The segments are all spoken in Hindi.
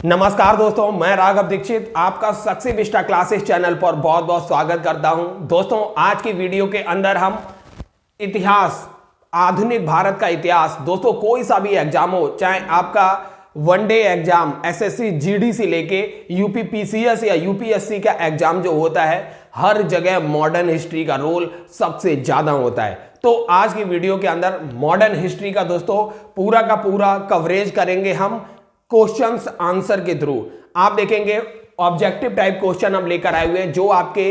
नमस्कार दोस्तों, मैं राघव दीक्षित आपका सक्सेस विस्टा क्लासेस चैनल पर बहुत बहुत स्वागत करता हूं। दोस्तों, आज की वीडियो के अंदर हम इतिहास, आधुनिक भारत का इतिहास, दोस्तों कोई सा भी एग्जाम हो, चाहे आपका वनडे एग्जाम एसएससी जीडी से लेके यूपी पीसीएस या यूपीएससी का एग्जाम जो होता है, हर जगह मॉडर्न हिस्ट्री का रोल सबसे ज्यादा होता है। तो आज की वीडियो के अंदर मॉडर्न हिस्ट्री का दोस्तों पूरा का पूरा कवरेज करेंगे हम क्वेश्चंस आंसर के थ्रू। आप देखेंगे ऑब्जेक्टिव टाइप क्वेश्चन हम लेकर आए हुए हैं जो आपके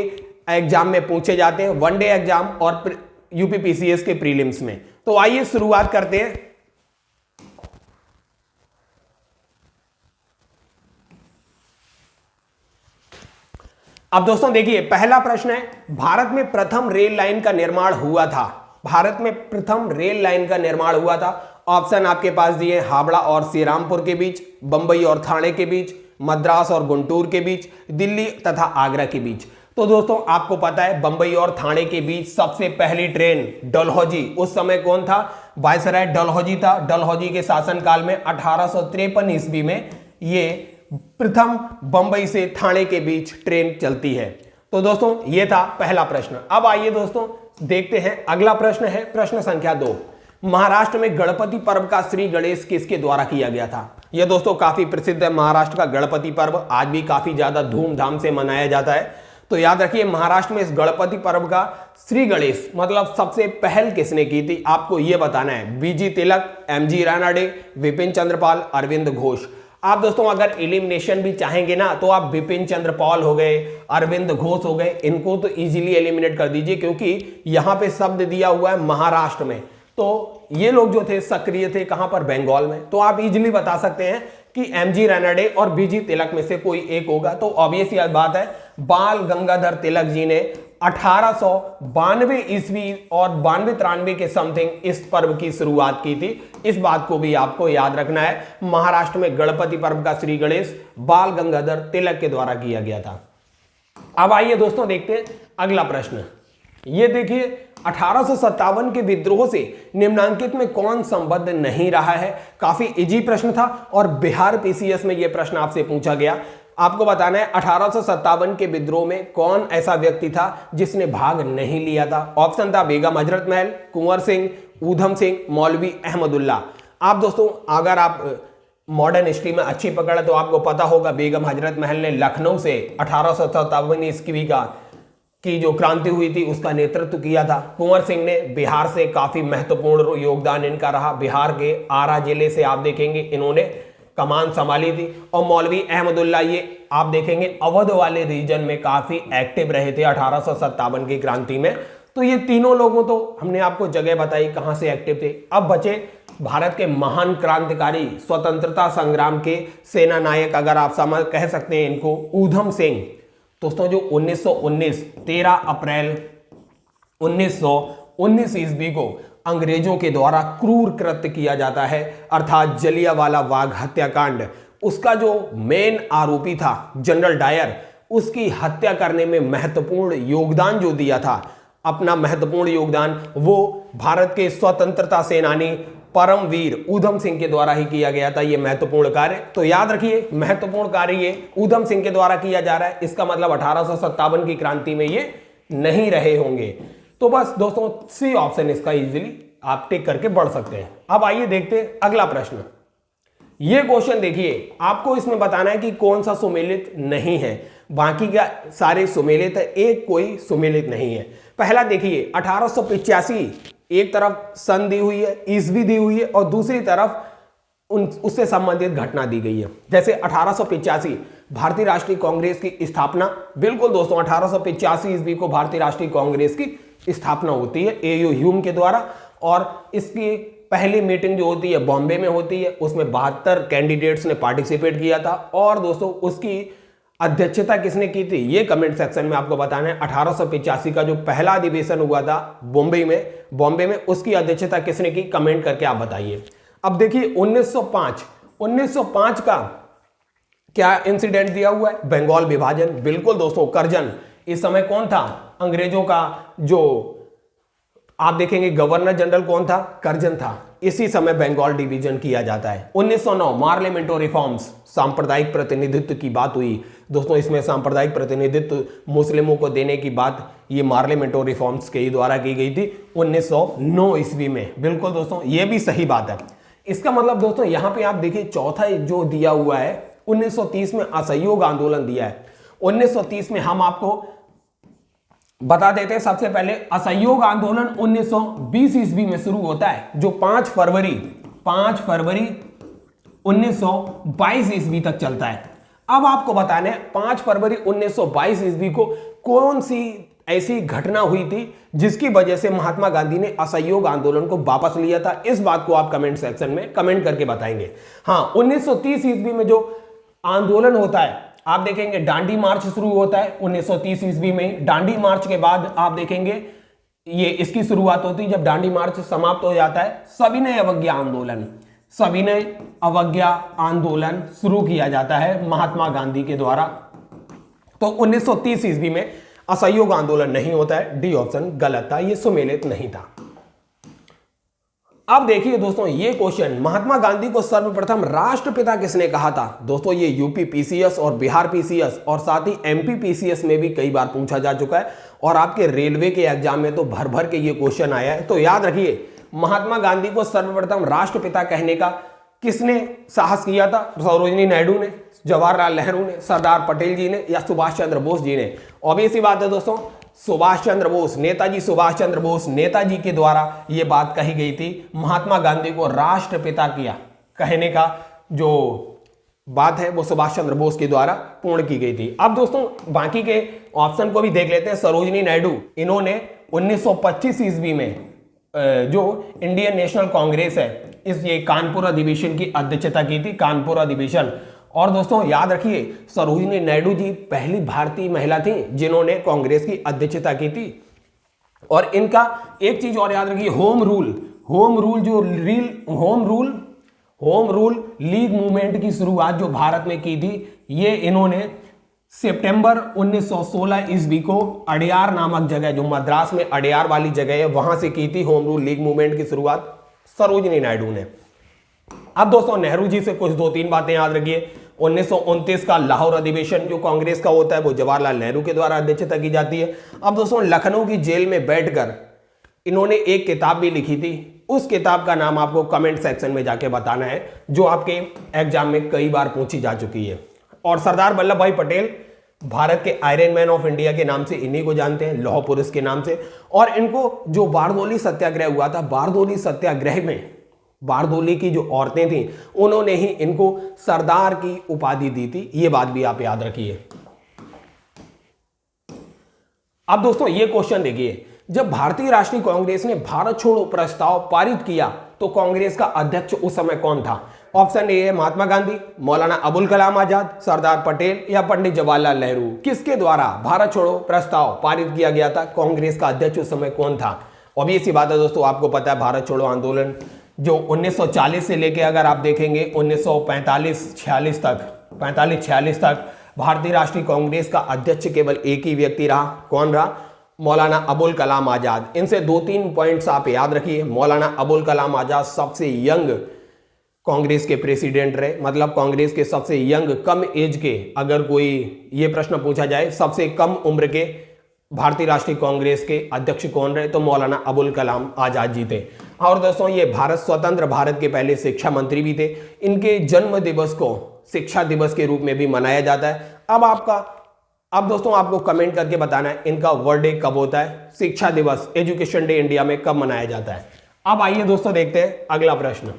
एग्जाम में पूछे जाते हैं, वनडे एग्जाम और यूपी पीसीएस के प्रीलिम्स में। तो आइए शुरुआत करते हैं। अब दोस्तों देखिए, पहला प्रश्न है, भारत में प्रथम रेल लाइन का निर्माण हुआ था। भारत में प्रथम रेल लाइन का निर्माण हुआ था। ऑप्शन आपके पास दिए, हावड़ा और श्रीरामपुर के बीच, बंबई और थाने के बीच, मद्रास और गुंटूर के बीच, दिल्ली तथा आगरा के बीच। तो दोस्तों आपको पता है, बंबई और थाने के बीच सबसे पहली ट्रेन डलहौजी, उस समय कौन था? वायसराय डलहौजी था। डलहौजी के शासनकाल में 1853 ईस्वी में ये प्रथम बंबई से थाने के बीच ट्रेन चलती है। तो दोस्तों ये था पहला प्रश्न। अब आइए दोस्तों देखते हैं, अगला प्रश्न है प्रश्न संख्या 2। महाराष्ट्र में गणपति पर्व का श्री गणेश किसके द्वारा किया गया था? यह दोस्तों काफी प्रसिद्ध है, महाराष्ट्र का गणपति पर्व आज भी काफी ज्यादा धूमधाम से मनाया जाता है। तो याद रखिए, महाराष्ट्र में इस गणपति पर्व का श्री गणेश मतलब सबसे पहल किसने की थी, आपको यह बताना है। बीजी तिलक, एमजी रानाडे, विपिन चंद्रपाल, अरविंद घोष। आप दोस्तों अगर एलिमिनेशन भी चाहेंगे ना, तो आप विपिन चंद्र पाल हो गए, अरविंद घोष हो गए, इनको तो इजीली एलिमिनेट कर दीजिए, क्योंकि यहां पे शब्द दिया हुआ है महाराष्ट्र में। तो ये लोग जो थे सक्रिय थे कहां पर? बंगाल में। तो आप इजीली बता सकते हैं कि एमजी रानाडे और बीजी तिलक में से कोई एक होगा। तो ऑब्वियस बात है, बाल गंगाधर तिलक जी ने 1892 ईस्वी और 92-93 के समथिंग इस पर्व की शुरुआत की थी। इस बात को भी आपको याद रखना है। महाराष्ट्र में गणपति पर्व का श्री गणेश बाल गंगाधर तिलक के द्वारा किया गया था। अब आइए दोस्तों देखते हैं अगला प्रश्न। ये देखिए, 1857 के विद्रोह से निम्नांकित में कौन संबद्ध नहीं रहा है? काफी इजी प्रश्न था और बिहार पीसीएस में यह प्रश्न आपसे पूछा गया। आपको बताना है 1857 के विद्रोह में कौन ऐसा व्यक्ति था जिसने भाग नहीं लिया था। ऑप्शन था बेगम हजरत महल, कुंवर सिंह, ऊधम सिंह, मौलवी अहमदुल्ला। आप दोस्तों अगर आप मॉडर्न हिस्ट्री में अच्छी पकड़ है तो आपको पता होगा, बेगम हजरत महल ने लखनऊ से 1857 ईस्वी की जो क्रांति हुई थी उसका नेतृत्व किया था। कुंवर सिंह ने बिहार से काफी महत्वपूर्ण योगदान इनका रहा। बिहार के आरा जिले से आप देखेंगे इन्होंने कमान संभाली थी। और मौलवी अहमदुल्ला, ये आप देखेंगे अवध वाले रीजन में काफी एक्टिव रहे थे 1857 की क्रांति में। तो ये तीनों लोगों, तो हमने आपको जगह बताई कहां से एक्टिव थे। अब बचे भारत के महान क्रांतिकारी, स्वतंत्रता संग्राम के सेना नायक, अगर आप समझ कह सकते हैं इनको, ऊधम सिंह। दोस्तों जो 1919 13 अप्रैल 1919 ईस्वी को अंग्रेजों के द्वारा क्रूर कृत्य किया जाता है, अर्थात जलियांवाला बाग हत्याकांड, उसका जो मेन आरोपी था जनरल डायर, उसकी हत्या करने में महत्वपूर्ण योगदान जो दिया था, अपना महत्वपूर्ण योगदान, वो भारत के स्वतंत्रता सेनानी परमवीर ऊधम सिंह के द्वारा ही किया गया था। ये महत्वपूर्ण कार्य, तो याद रखिए महत्वपूर्ण कार्य ये ऊधम सिंह के द्वारा किया जा रहा है। इसका मतलब 1857 की क्रांति में ये नहीं रहे होंगे। तो बस दोस्तों सी ऑप्शन इसका इजीली आप टिक करके बढ़ सकते हैं। अब आइए देखते हैं अगला प्रश्न। ये क्वेश्चन देखिए, आपको इसमें बताना है कि कौन सा सुमेलित नहीं है। बाकी का सारे सुमेलित है, एक कोई सुमेलित नहीं है। पहला देखिए, 1885 एक तरफ सन दी हुई है, ईस्वी दी हुई है, और दूसरी तरफ उससे संबंधित घटना दी गई है। जैसे 1885 भारतीय राष्ट्रीय कांग्रेस की स्थापना, बिल्कुल दोस्तों 1885 ईस्वी को भारतीय राष्ट्रीय कांग्रेस की स्थापना होती है एयू ह्यूम के द्वारा। और इसकी पहली मीटिंग जो होती है बॉम्बे में होती है, उसमें 72 कैंडिडेट्स ने पार्टिसिपेट किया था। और दोस्तों उसकी अध्यक्षता किसने की थी, ये कमेंट सेक्शन में आपको बताना है। 1885 का जो पहला अधिवेशन हुआ था बॉम्बे में उसकी अध्यक्षता किसने की, कमेंट करके आप बताइए। अब देखिए 1905 का क्या इंसिडेंट दिया हुआ है, बंगाल विभाजन। बिल्कुल दोस्तों, करजन इस समय कौन था, अंग्रेजों का जो आप देखेंगे गवर्नर जनरल कौन था, करजन था। इसी समय बंगाल डिवीजन किया जाता है। 1909 मार्लियामेंटो रिफॉर्म्स, सांप्रदायिक प्रतिनिधित्व की बात हुई दोस्तों। इसमें सांप्रदायिक प्रतिनिधित्व मुस्लिमों को देने की बात ये मार्लियामेंटो रिफॉर्म्स के द्वारा की गई थी 1909 ईस्वी में। बिल्कुल दोस्तों, ये भी सही बात है। इसका मतलब दोस्तों यहाँ पे आप देखिए चौथा जो दिया हुआ है 1930 में असहयोग आंदोलन दिया है। 1930 में हम आपको बता देते हैं सबसे पहले, असहयोग आंदोलन 1920 ईस्वी में शुरू होता है, जो 5 फरवरी 1922 ईस्वी तक चलता है। अब आपको बताना है 5 फरवरी 1922 ईस्वी को कौन सी ऐसी घटना हुई थी जिसकी वजह से महात्मा गांधी ने असहयोग आंदोलन को वापस लिया था। इस बात को आप कमेंट सेक्शन में कमेंट करके बताएंगे। हाँ, 1930 ईस्वी में जो आंदोलन होता है आप देखेंगे, डांडी मार्च शुरू होता है 1930 ईस्वी में। डांडी मार्च के बाद आप देखेंगे ये इसकी शुरुआत होती है जब डांडी मार्च समाप्त हो जाता है, सविनय अवज्ञा आंदोलन शुरू किया जाता है महात्मा गांधी के द्वारा। तो 1930 ईस्वी में असहयोग आंदोलन नहीं होता है। डी ऑप्शन गलत था, ये सुमेलित नहीं था। अब देखिए दोस्तों ये क्वेश्चन, महात्मा गांधी को सर्वप्रथम राष्ट्रपिता किसने कहा था? दोस्तों ये यूपी पीसीएस और बिहार पीसीएस और साथ ही एमपी पीसीएस में भी कई बार पूछा जा चुका है और आपके रेलवे के एग्जाम में तो भर भर के ये क्वेश्चन आया है। तो याद रखिए, महात्मा गांधी को सर्वप्रथम राष्ट्रपिता कहने का किसने साहस किया था? सरोजिनी नायडू ने, जवाहरलाल नेहरू ने, सरदार पटेल जी ने या सुभाष चंद्र बोस जी ने? ऑब्वियस सी बात है दोस्तों, सुभाष चंद्र बोस, नेताजी सुभाष चंद्र बोस, नेताजी के द्वारा यह बात कही गई थी। महात्मा गांधी को राष्ट्रपिता किया कहने का जो बात है वो सुभाष चंद्र बोस के द्वारा पूर्ण की गई थी। अब दोस्तों बाकी के ऑप्शन को भी देख लेते हैं। सरोजिनी नायडू, इन्होंने 1925 ईस्वी में जो इंडियन नेशनल कांग्रेस है इस ये कानपुर अधिवेशन की अध्यक्षता की थी, कानपुर अधिवेशन। और दोस्तों याद रखिए, सरोजिनी नायडू जी पहली भारतीय महिला थी जिन्होंने कांग्रेस की अध्यक्षता की थी। और इनका एक चीज और याद रखिए, होम रूल लीग मूवमेंट की शुरुआत जो भारत में की थी, ये इन्होंने सितंबर 1916 ईस्वी को अडयार नामक जगह, जो मद्रास में अडयार वाली जगह है, वहां से की थी होम रूल लीग मूवमेंट की शुरुआत सरोजिनी नायडू ने। अब दोस्तों नेहरू जी से कुछ 2-3 बातें याद रखिए। 1929 का लाहौर अधिवेशन जो कांग्रेस का होता है वो जवाहरलाल नेहरू के द्वारा अध्यक्षता की जाती है। अब दोस्तों लखनऊ की जेल में बैठकर इन्होंने एक किताब भी लिखी थी, उस किताब का नाम आपको कमेंट सेक्शन में जाके बताना है, जो आपके एग्जाम में कई बार पूछी जा चुकी है। और सरदार वल्लभ भाई पटेल भारत के आयरन मैन ऑफ इंडिया के नाम से इन्हीं को जानते हैं, लौह पुरुष के नाम से। और इनको जो बारदोली सत्याग्रह हुआ था, बारदोली सत्याग्रह में बारदोली की जो औरतें थीं उन्होंने ही इनको सरदार की उपाधि दी थी, ये बात भी आप याद रखिए। अब दोस्तों ये क्वेश्चन देखिए, जब भारतीय राष्ट्रीय कांग्रेस ने भारत छोड़ो प्रस्ताव पारित किया तो कांग्रेस का अध्यक्ष उस समय कौन था? ऑप्शन ए है महात्मा गांधी, मौलाना अबुल कलाम आजाद, सरदार पटेल या पंडित जवाहरलाल नेहरू। किसके द्वारा भारत छोड़ो प्रस्ताव पारित किया गया था? कांग्रेस का अध्यक्ष उस समय कौन था? ऑब्वियस सी बात है दोस्तों, आपको पता है भारत छोड़ो आंदोलन जो 1940 से लेके अगर आप देखेंगे 1945-46 तक भारतीय राष्ट्रीय कांग्रेस का अध्यक्ष केवल एक ही व्यक्ति रहा। कौन रहा? मौलाना अबुल कलाम आजाद। इनसे 2-3 पॉइंट्स आप याद रखिए। मौलाना अबुल कलाम आजाद सबसे यंग कांग्रेस के प्रेसिडेंट रहे, मतलब कांग्रेस के सबसे यंग, कम एज के, अगर कोई ये प्रश्न पूछा जाए सबसे कम उम्र के भारतीय राष्ट्रीय कांग्रेस के अध्यक्ष कौन रहे, तो मौलाना अबुल कलाम आजाद जी थे। और दोस्तों ये भारत स्वतंत्र भारत के पहले शिक्षा मंत्री भी थे। इनके जन्म दिवस को शिक्षा दिवस के रूप में भी मनाया जाता है। अब दोस्तों आपको कमेंट करके बताना है इनका बर्थडे कब होता है, शिक्षा दिवस, एजुकेशन डे इंडिया में कब मनाया जाता है। अब आइए दोस्तों देखते हैं अगला प्रश्न।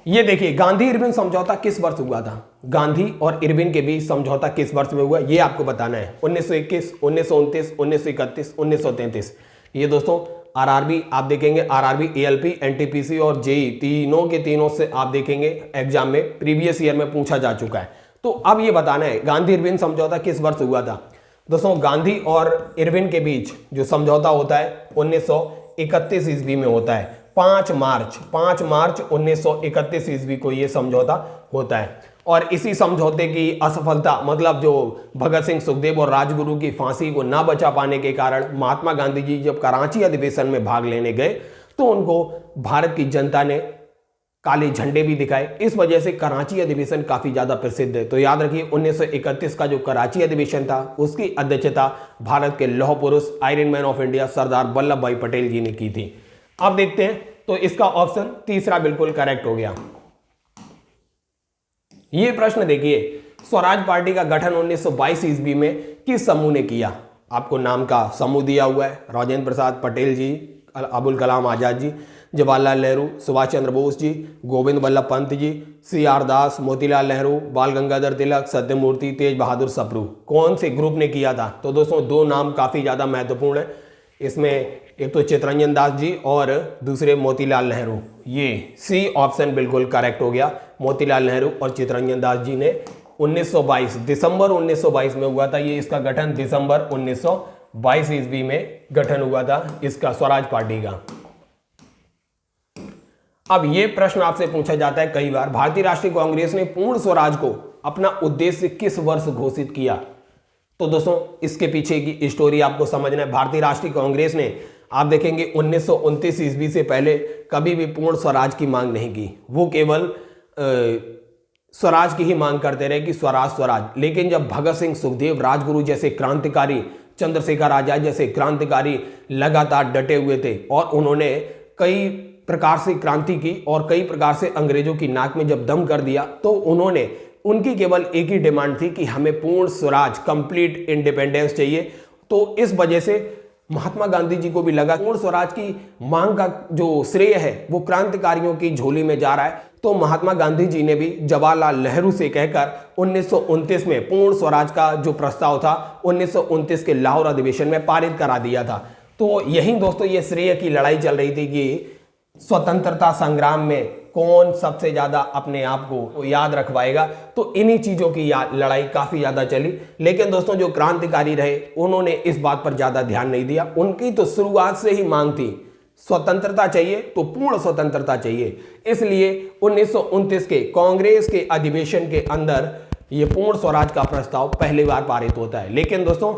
ये देखिए, गांधी इरविन समझौता किस वर्ष हुआ था? गांधी और इरविन के बीच समझौता किस वर्ष में हुआ, ये आपको बताना है। 1921, 1929, 1931, 1933। ये दोस्तों आरआरबी आप देखेंगे, आरआरबी, एएलपी, एनटीपीसी और जेई तीनों के तीनों से आप देखेंगे एग्जाम में प्रीवियस ईयर में पूछा जा चुका है। तो अब ये बताना है गांधी इरविन समझौता किस वर्ष हुआ था। दोस्तों गांधी और इरविन के बीच जो समझौता होता है 1931 ईस्वी में होता है। 5 मार्च 1931 ईस्वी को यह समझौता होता है। और इसी समझौते की असफलता, मतलब जो भगत सिंह, सुखदेव और राजगुरु की फांसी को ना बचा पाने के कारण महात्मा गांधी जी जब कराची अधिवेशन में भाग लेने गए तो उनको भारत की जनता ने काले झंडे भी दिखाए। इस वजह से कराची अधिवेशन काफी ज्यादा प्रसिद्ध है। तो याद रखिए 1931 का जो कराची अधिवेशन था उसकी अध्यक्षता भारत के लौह पुरुष, iron man of India Sardar Vallabh भाई पटेल जी ने की थी। अब देखते हैं, तो इसका ऑप्शन तीसरा बिल्कुल करेक्ट हो गया। ये प्रश्न देखिए, स्वराज पार्टी का गठन 1922 ईस्वी में किस समूह ने किया? आपको नाम का समूह दिया हुआ है, राजेंद्र प्रसाद पटेल जी, अबुल कलाम आजाद जी, जवाहरलाल नेहरू, सुभाष चंद्र बोस जी, गोविंद वल्लभ पंत जी, CR दास, मोतीलाल नेहरू, बाल गंगाधर तिलक, सत्यमूर्ति, तेज बहादुर सप्रू। कौन से ग्रुप ने किया था? तो दोस्तों दो नाम काफी ज्यादा महत्वपूर्ण है इसमें, एक तो चित्तरंजन दास जी और दूसरे मोतीलाल नेहरू। ये सी ऑप्शन बिल्कुल करेक्ट हो गया। मोतीलाल नेहरू और चित्तरंजन दास जी ने 1922 दिसंबर 1922 में हुआ था ये, इसका गठन दिसंबर 1922 ईस्वी में गठन हुआ था इसका, स्वराज पार्टी का। अब ये प्रश्न आपसे पूछा जाता है कई बार, भारतीय राष्ट्रीय कांग्रेस ने पूर्ण स्वराज को अपना उद्देश्य किस वर्ष घोषित किया? तो दोस्तों इसके पीछे की स्टोरी आपको समझना है। भारतीय राष्ट्रीय कांग्रेस ने, आप देखेंगे 1929 ईस्वी से पहले कभी भी पूर्ण स्वराज की मांग नहीं की। वो केवल स्वराज की ही मांग करते रहे कि स्वराज स्वराज। लेकिन जब भगत सिंह, सुखदेव, राजगुरु जैसे क्रांतिकारी, चंद्रशेखर आजाद जैसे क्रांतिकारी लगातार डटे हुए थे और उन्होंने कई प्रकार से क्रांति की और कई प्रकार से अंग्रेजों की नाक में जब दम कर दिया, तो उन्होंने, उनकी केवल एक ही डिमांड थी कि हमें पूर्ण स्वराज, कंप्लीट इंडिपेंडेंस चाहिए। तो इस वजह से महात्मा गांधी जी को भी लगा पूर्ण स्वराज की मांग का जो श्रेय है वो क्रांतिकारियों की झोली में जा रहा है। तो महात्मा गांधी जी ने भी जवाहरलाल नेहरू से कहकर 1929 में पूर्ण स्वराज का जो प्रस्ताव था 1929 के लाहौर अधिवेशन में पारित करा दिया था। तो यही दोस्तों ये श्रेय की लड़ाई चल रही थी कि स्वतंत्रता संग्राम में कौन सबसे ज्यादा अपने आप को याद रखवाएगा। तो इन्हीं चीजों की लड़ाई काफी ज्यादा चली। लेकिन दोस्तों जो क्रांतिकारी रहे उन्होंने इस बात पर ज्यादा ध्यान नहीं दिया। उनकी तो शुरुआत से ही मांग थी स्वतंत्रता चाहिए तो पूर्ण स्वतंत्रता चाहिए। इसलिए 1929 के कांग्रेस के अधिवेशन के अंदर यह पूर्ण स्वराज का प्रस्ताव पहली बार पारित होता है। लेकिन दोस्तों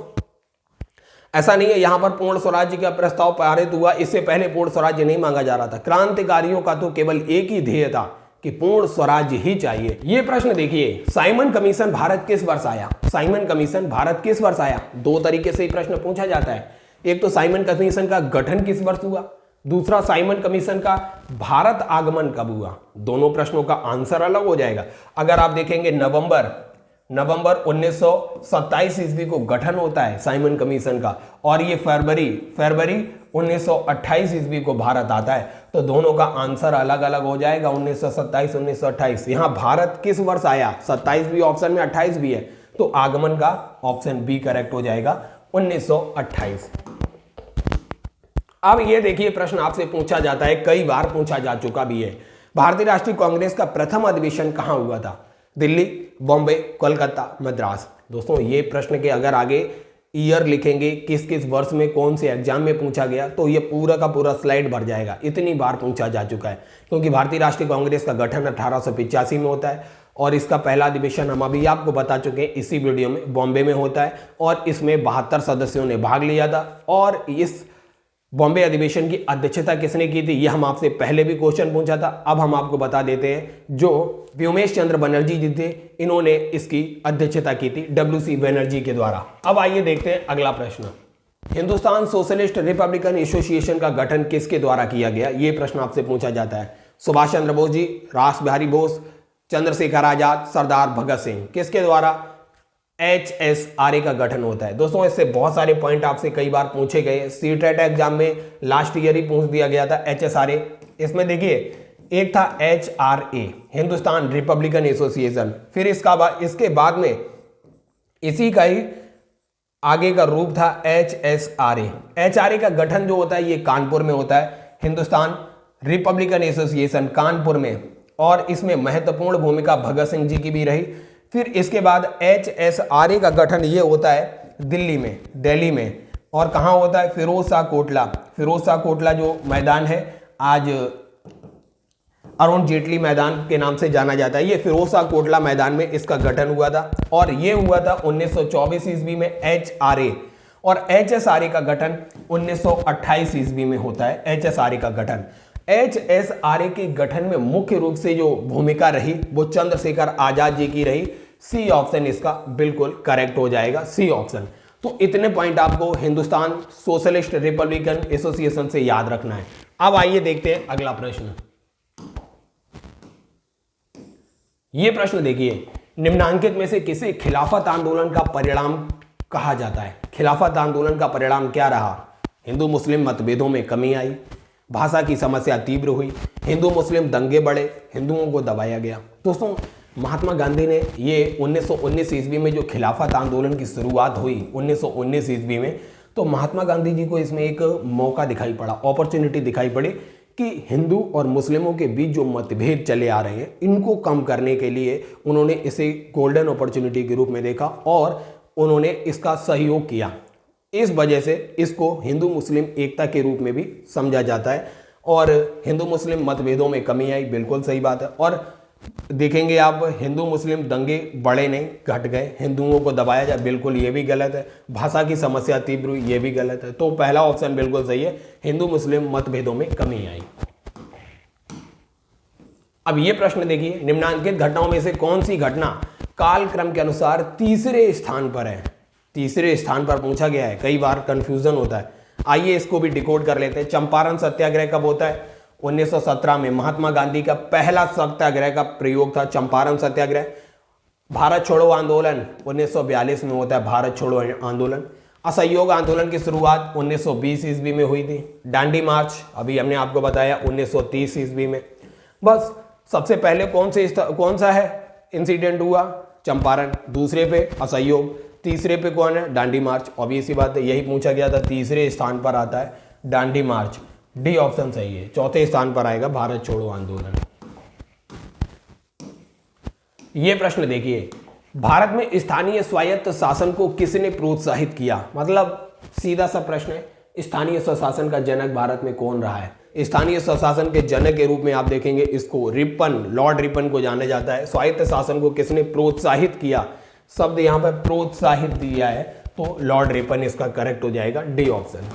ऐसा नहीं है यहां पर पूर्ण स्वराज्य का प्रस्ताव पारित हुआ, इससे पहले पूर्ण स्वराज्य नहीं मांगा जा रहा था। क्रांतिकारियों का तो केवल एक ही ध्येय था कि पूर्ण स्वराज्य ही चाहिए। ये प्रश्न देखिए, साइमन कमीशन भारत किस वर्ष आया? साइमन कमीशन भारत किस वर्ष आया? दो तरीके से प्रश्न पूछा जाता है। एक तो साइमन कमीशन का गठन किस वर्ष हुआ, दूसरा साइमन कमीशन का भारत आगमन कब हुआ। दोनों प्रश्नों का आंसर अलग हो जाएगा। अगर आप देखेंगे नवंबर 1927 ईस्वी को गठन होता है साइमन कमीशन का, और ये फरवरी 1928 ईस्वी को भारत आता है। तो दोनों का आंसर अलग अलग हो जाएगा, 1927 1928। यहां भारत किस वर्ष आया, 27 भी ऑप्शन में 28 भी है, तो आगमन का ऑप्शन बी करेक्ट हो जाएगा 1928। अब ये देखिए प्रश्न आपसे पूछा जाता है, कई बार पूछा जा चुका भी है। भारतीय राष्ट्रीय कांग्रेस का प्रथम अधिवेशन कहां हुआ था? दिल्ली, बॉम्बे, कोलकाता, मद्रास। दोस्तों ये प्रश्न के अगर आगे ईयर लिखेंगे, किस किस वर्ष में कौन से एग्जाम में पूछा गया, तो ये पूरा का पूरा स्लाइड भर जाएगा। इतनी बार पूछा जा चुका है, क्योंकि भारतीय राष्ट्रीय कांग्रेस का गठन 1885 में होता है और इसका पहला अधिवेशन हम अभी आपको बता चुके हैं इसी वीडियो में, बॉम्बे में होता है और इसमें 72 सदस्यों ने भाग लिया था। और इस बॉम्बे अधिवेशन की अध्यक्षता किसने की थी, यह हम आपसे पहले भी क्वेश्चन पूछा था। अब हम आपको बता देते हैं, जो व्योमेश चंद्र बनर्जी जी थे इन्होंने इसकी अध्यक्षता की थी WC बनर्जी के द्वारा। अब आइए देखते हैं अगला प्रश्न, हिंदुस्तान सोशलिस्ट रिपब्लिकन एसोसिएशन का गठन किसके द्वारा किया गया? यह प्रश्न आपसे पूछा जाता है। सुभाष चंद्र बोस जी, रास बिहारी बोस, चंद्रशेखर आजाद, सरदार भगत सिंह, किसके द्वारा? HSRA का गठन होता है। दोस्तों इससे बहुत सारे पॉइंट आपसे कई बार पूछे गए, सीटेट एग्जाम में लास्ट ईयर ही पूछ दिया गया था HSRA। इसमें देखिए एक था HRA, हिंदुस्तान रिपब्लिकन एसोसिएशन, फिर इसके बाद में इसी का ही आगे का रूप था HSRA। HRA का गठन जो होता है ये कानपुर में होता है, हिंदुस्तान रिपब्लिकन एसोसिएशन कानपुर में, और इसमें महत्वपूर्ण भूमिका भगत सिंह जी की भी रही। फिर इसके बाद HSRA का गठन ये होता है दिल्ली में, और कहाँ होता है? फिरोज शाह कोटला जो मैदान है आज अरुण जेटली मैदान के नाम से जाना जाता है। ये फिरोजशाह कोटला मैदान में इसका गठन हुआ था और ये हुआ था 1924 ईस्वी में HRA, और HSRA का गठन 1928 ईस्वी में होता है। HSRA का गठन, HSRA के गठन में मुख्य रूप से जो भूमिका रही वो चंद्रशेखर आजाद जी की रही। सी ऑप्शन इसका बिल्कुल करेक्ट हो जाएगा, सी ऑप्शन। तो इतने पॉइंट आपको हिंदुस्तान सोशलिस्ट रिपब्लिकन एसोसिएशन से याद रखना है। अब आइए देखते हैं अगला प्रश्न। यह प्रश्न देखिए, निम्नांकित में से किसे खिलाफत आंदोलन का परिणाम कहा जाता है? खिलाफत आंदोलन का परिणाम क्या रहा? हिंदू मुस्लिम मतभेदों में कमी आई, भाषा की समस्या तीव्र हुई, हिंदू मुस्लिम दंगे बढ़े, हिंदुओं को दबाया गया। दोस्तों, महात्मा गांधी ने ये 1919 ईस्वी में जो खिलाफत आंदोलन की शुरुआत हुई 1919 ईस्वी में, तो महात्मा गांधी जी को इसमें एक मौका दिखाई पड़ा, अपॉर्चुनिटी दिखाई पड़ी कि हिंदू और मुस्लिमों के बीच जो मतभेद चले आ रहे हैं इनको कम करने के लिए उन्होंने इसे गोल्डन अपॉर्चुनिटी के रूप में देखा और उन्होंने इसका सहयोग किया। इस वजह से इसको हिंदू मुस्लिम एकता के रूप में भी समझा जाता है और हिंदू मुस्लिम मतभेदों में कमी आई, बिल्कुल सही बात है। और देखेंगे आप, हिंदू मुस्लिम दंगे बढ़े नहीं, घट गए, हिंदुओं को दबाया जाए, बिल्कुल ये भी गलत है। भाषा की समस्या तीव्र हुई, ये भी गलत है। तो पहला ऑप्शन बिल्कुल सही है, हिंदू मुस्लिम मतभेदों में कमी आई। अब ये प्रश्न देखिए, निम्नांकित घटनाओं में से कौन सी घटना कालक्रम के अनुसार तीसरे स्थान पर है? तीसरे स्थान पर पूछा गया है, कई बार कंफ्यूजन होता है। आइए इसको भी डिकोड कर लेते हैं। चंपारण सत्याग्रह कब होता है? 1917 में महात्मा गांधी का पहला सत्याग्रह का प्रयोग था, चंपारण सत्याग्रह। भारत छोड़ो आंदोलन 1942 में होता है, भारत छोड़ो आंदोलन। असहयोग आंदोलन की शुरुआत 1920 ईस्वी में हुई थी। दांडी मार्च अभी हमने आपको बताया 1930 ईस्वी में। बस सबसे पहले कौन सा है इंसिडेंट हुआ? चंपारण। दूसरे पे असहयोग, तीसरे पे कौन है? दांडी मार्च। ऑब्वियस सी बात है, यही पूछा गया था, तीसरे स्थान पर आता है दांडी मार्च। डी ऑप्शन सही है। चौथे स्थान पर आएगा भारत छोड़ो आंदोलन। यह प्रश्न देखिए, भारत में स्थानीय स्वायत्त शासन को किसने प्रोत्साहित किया? मतलब सीधा सा प्रश्न है, स्थानीय स्वशासन का जनक भारत में कौन रहा है? स्थानीय स्वशासन के जनक के रूप में आप देखेंगे इसको रिपन, लॉर्ड रिपन को जाना जाता है। स्वायत्त शासन को किसने प्रोत्साहित किया? शब्द यहां पर प्रोत्साहित दिया है, तो लॉर्ड रिपन इसका करेक्ट हो जाएगा, डी ऑप्शन।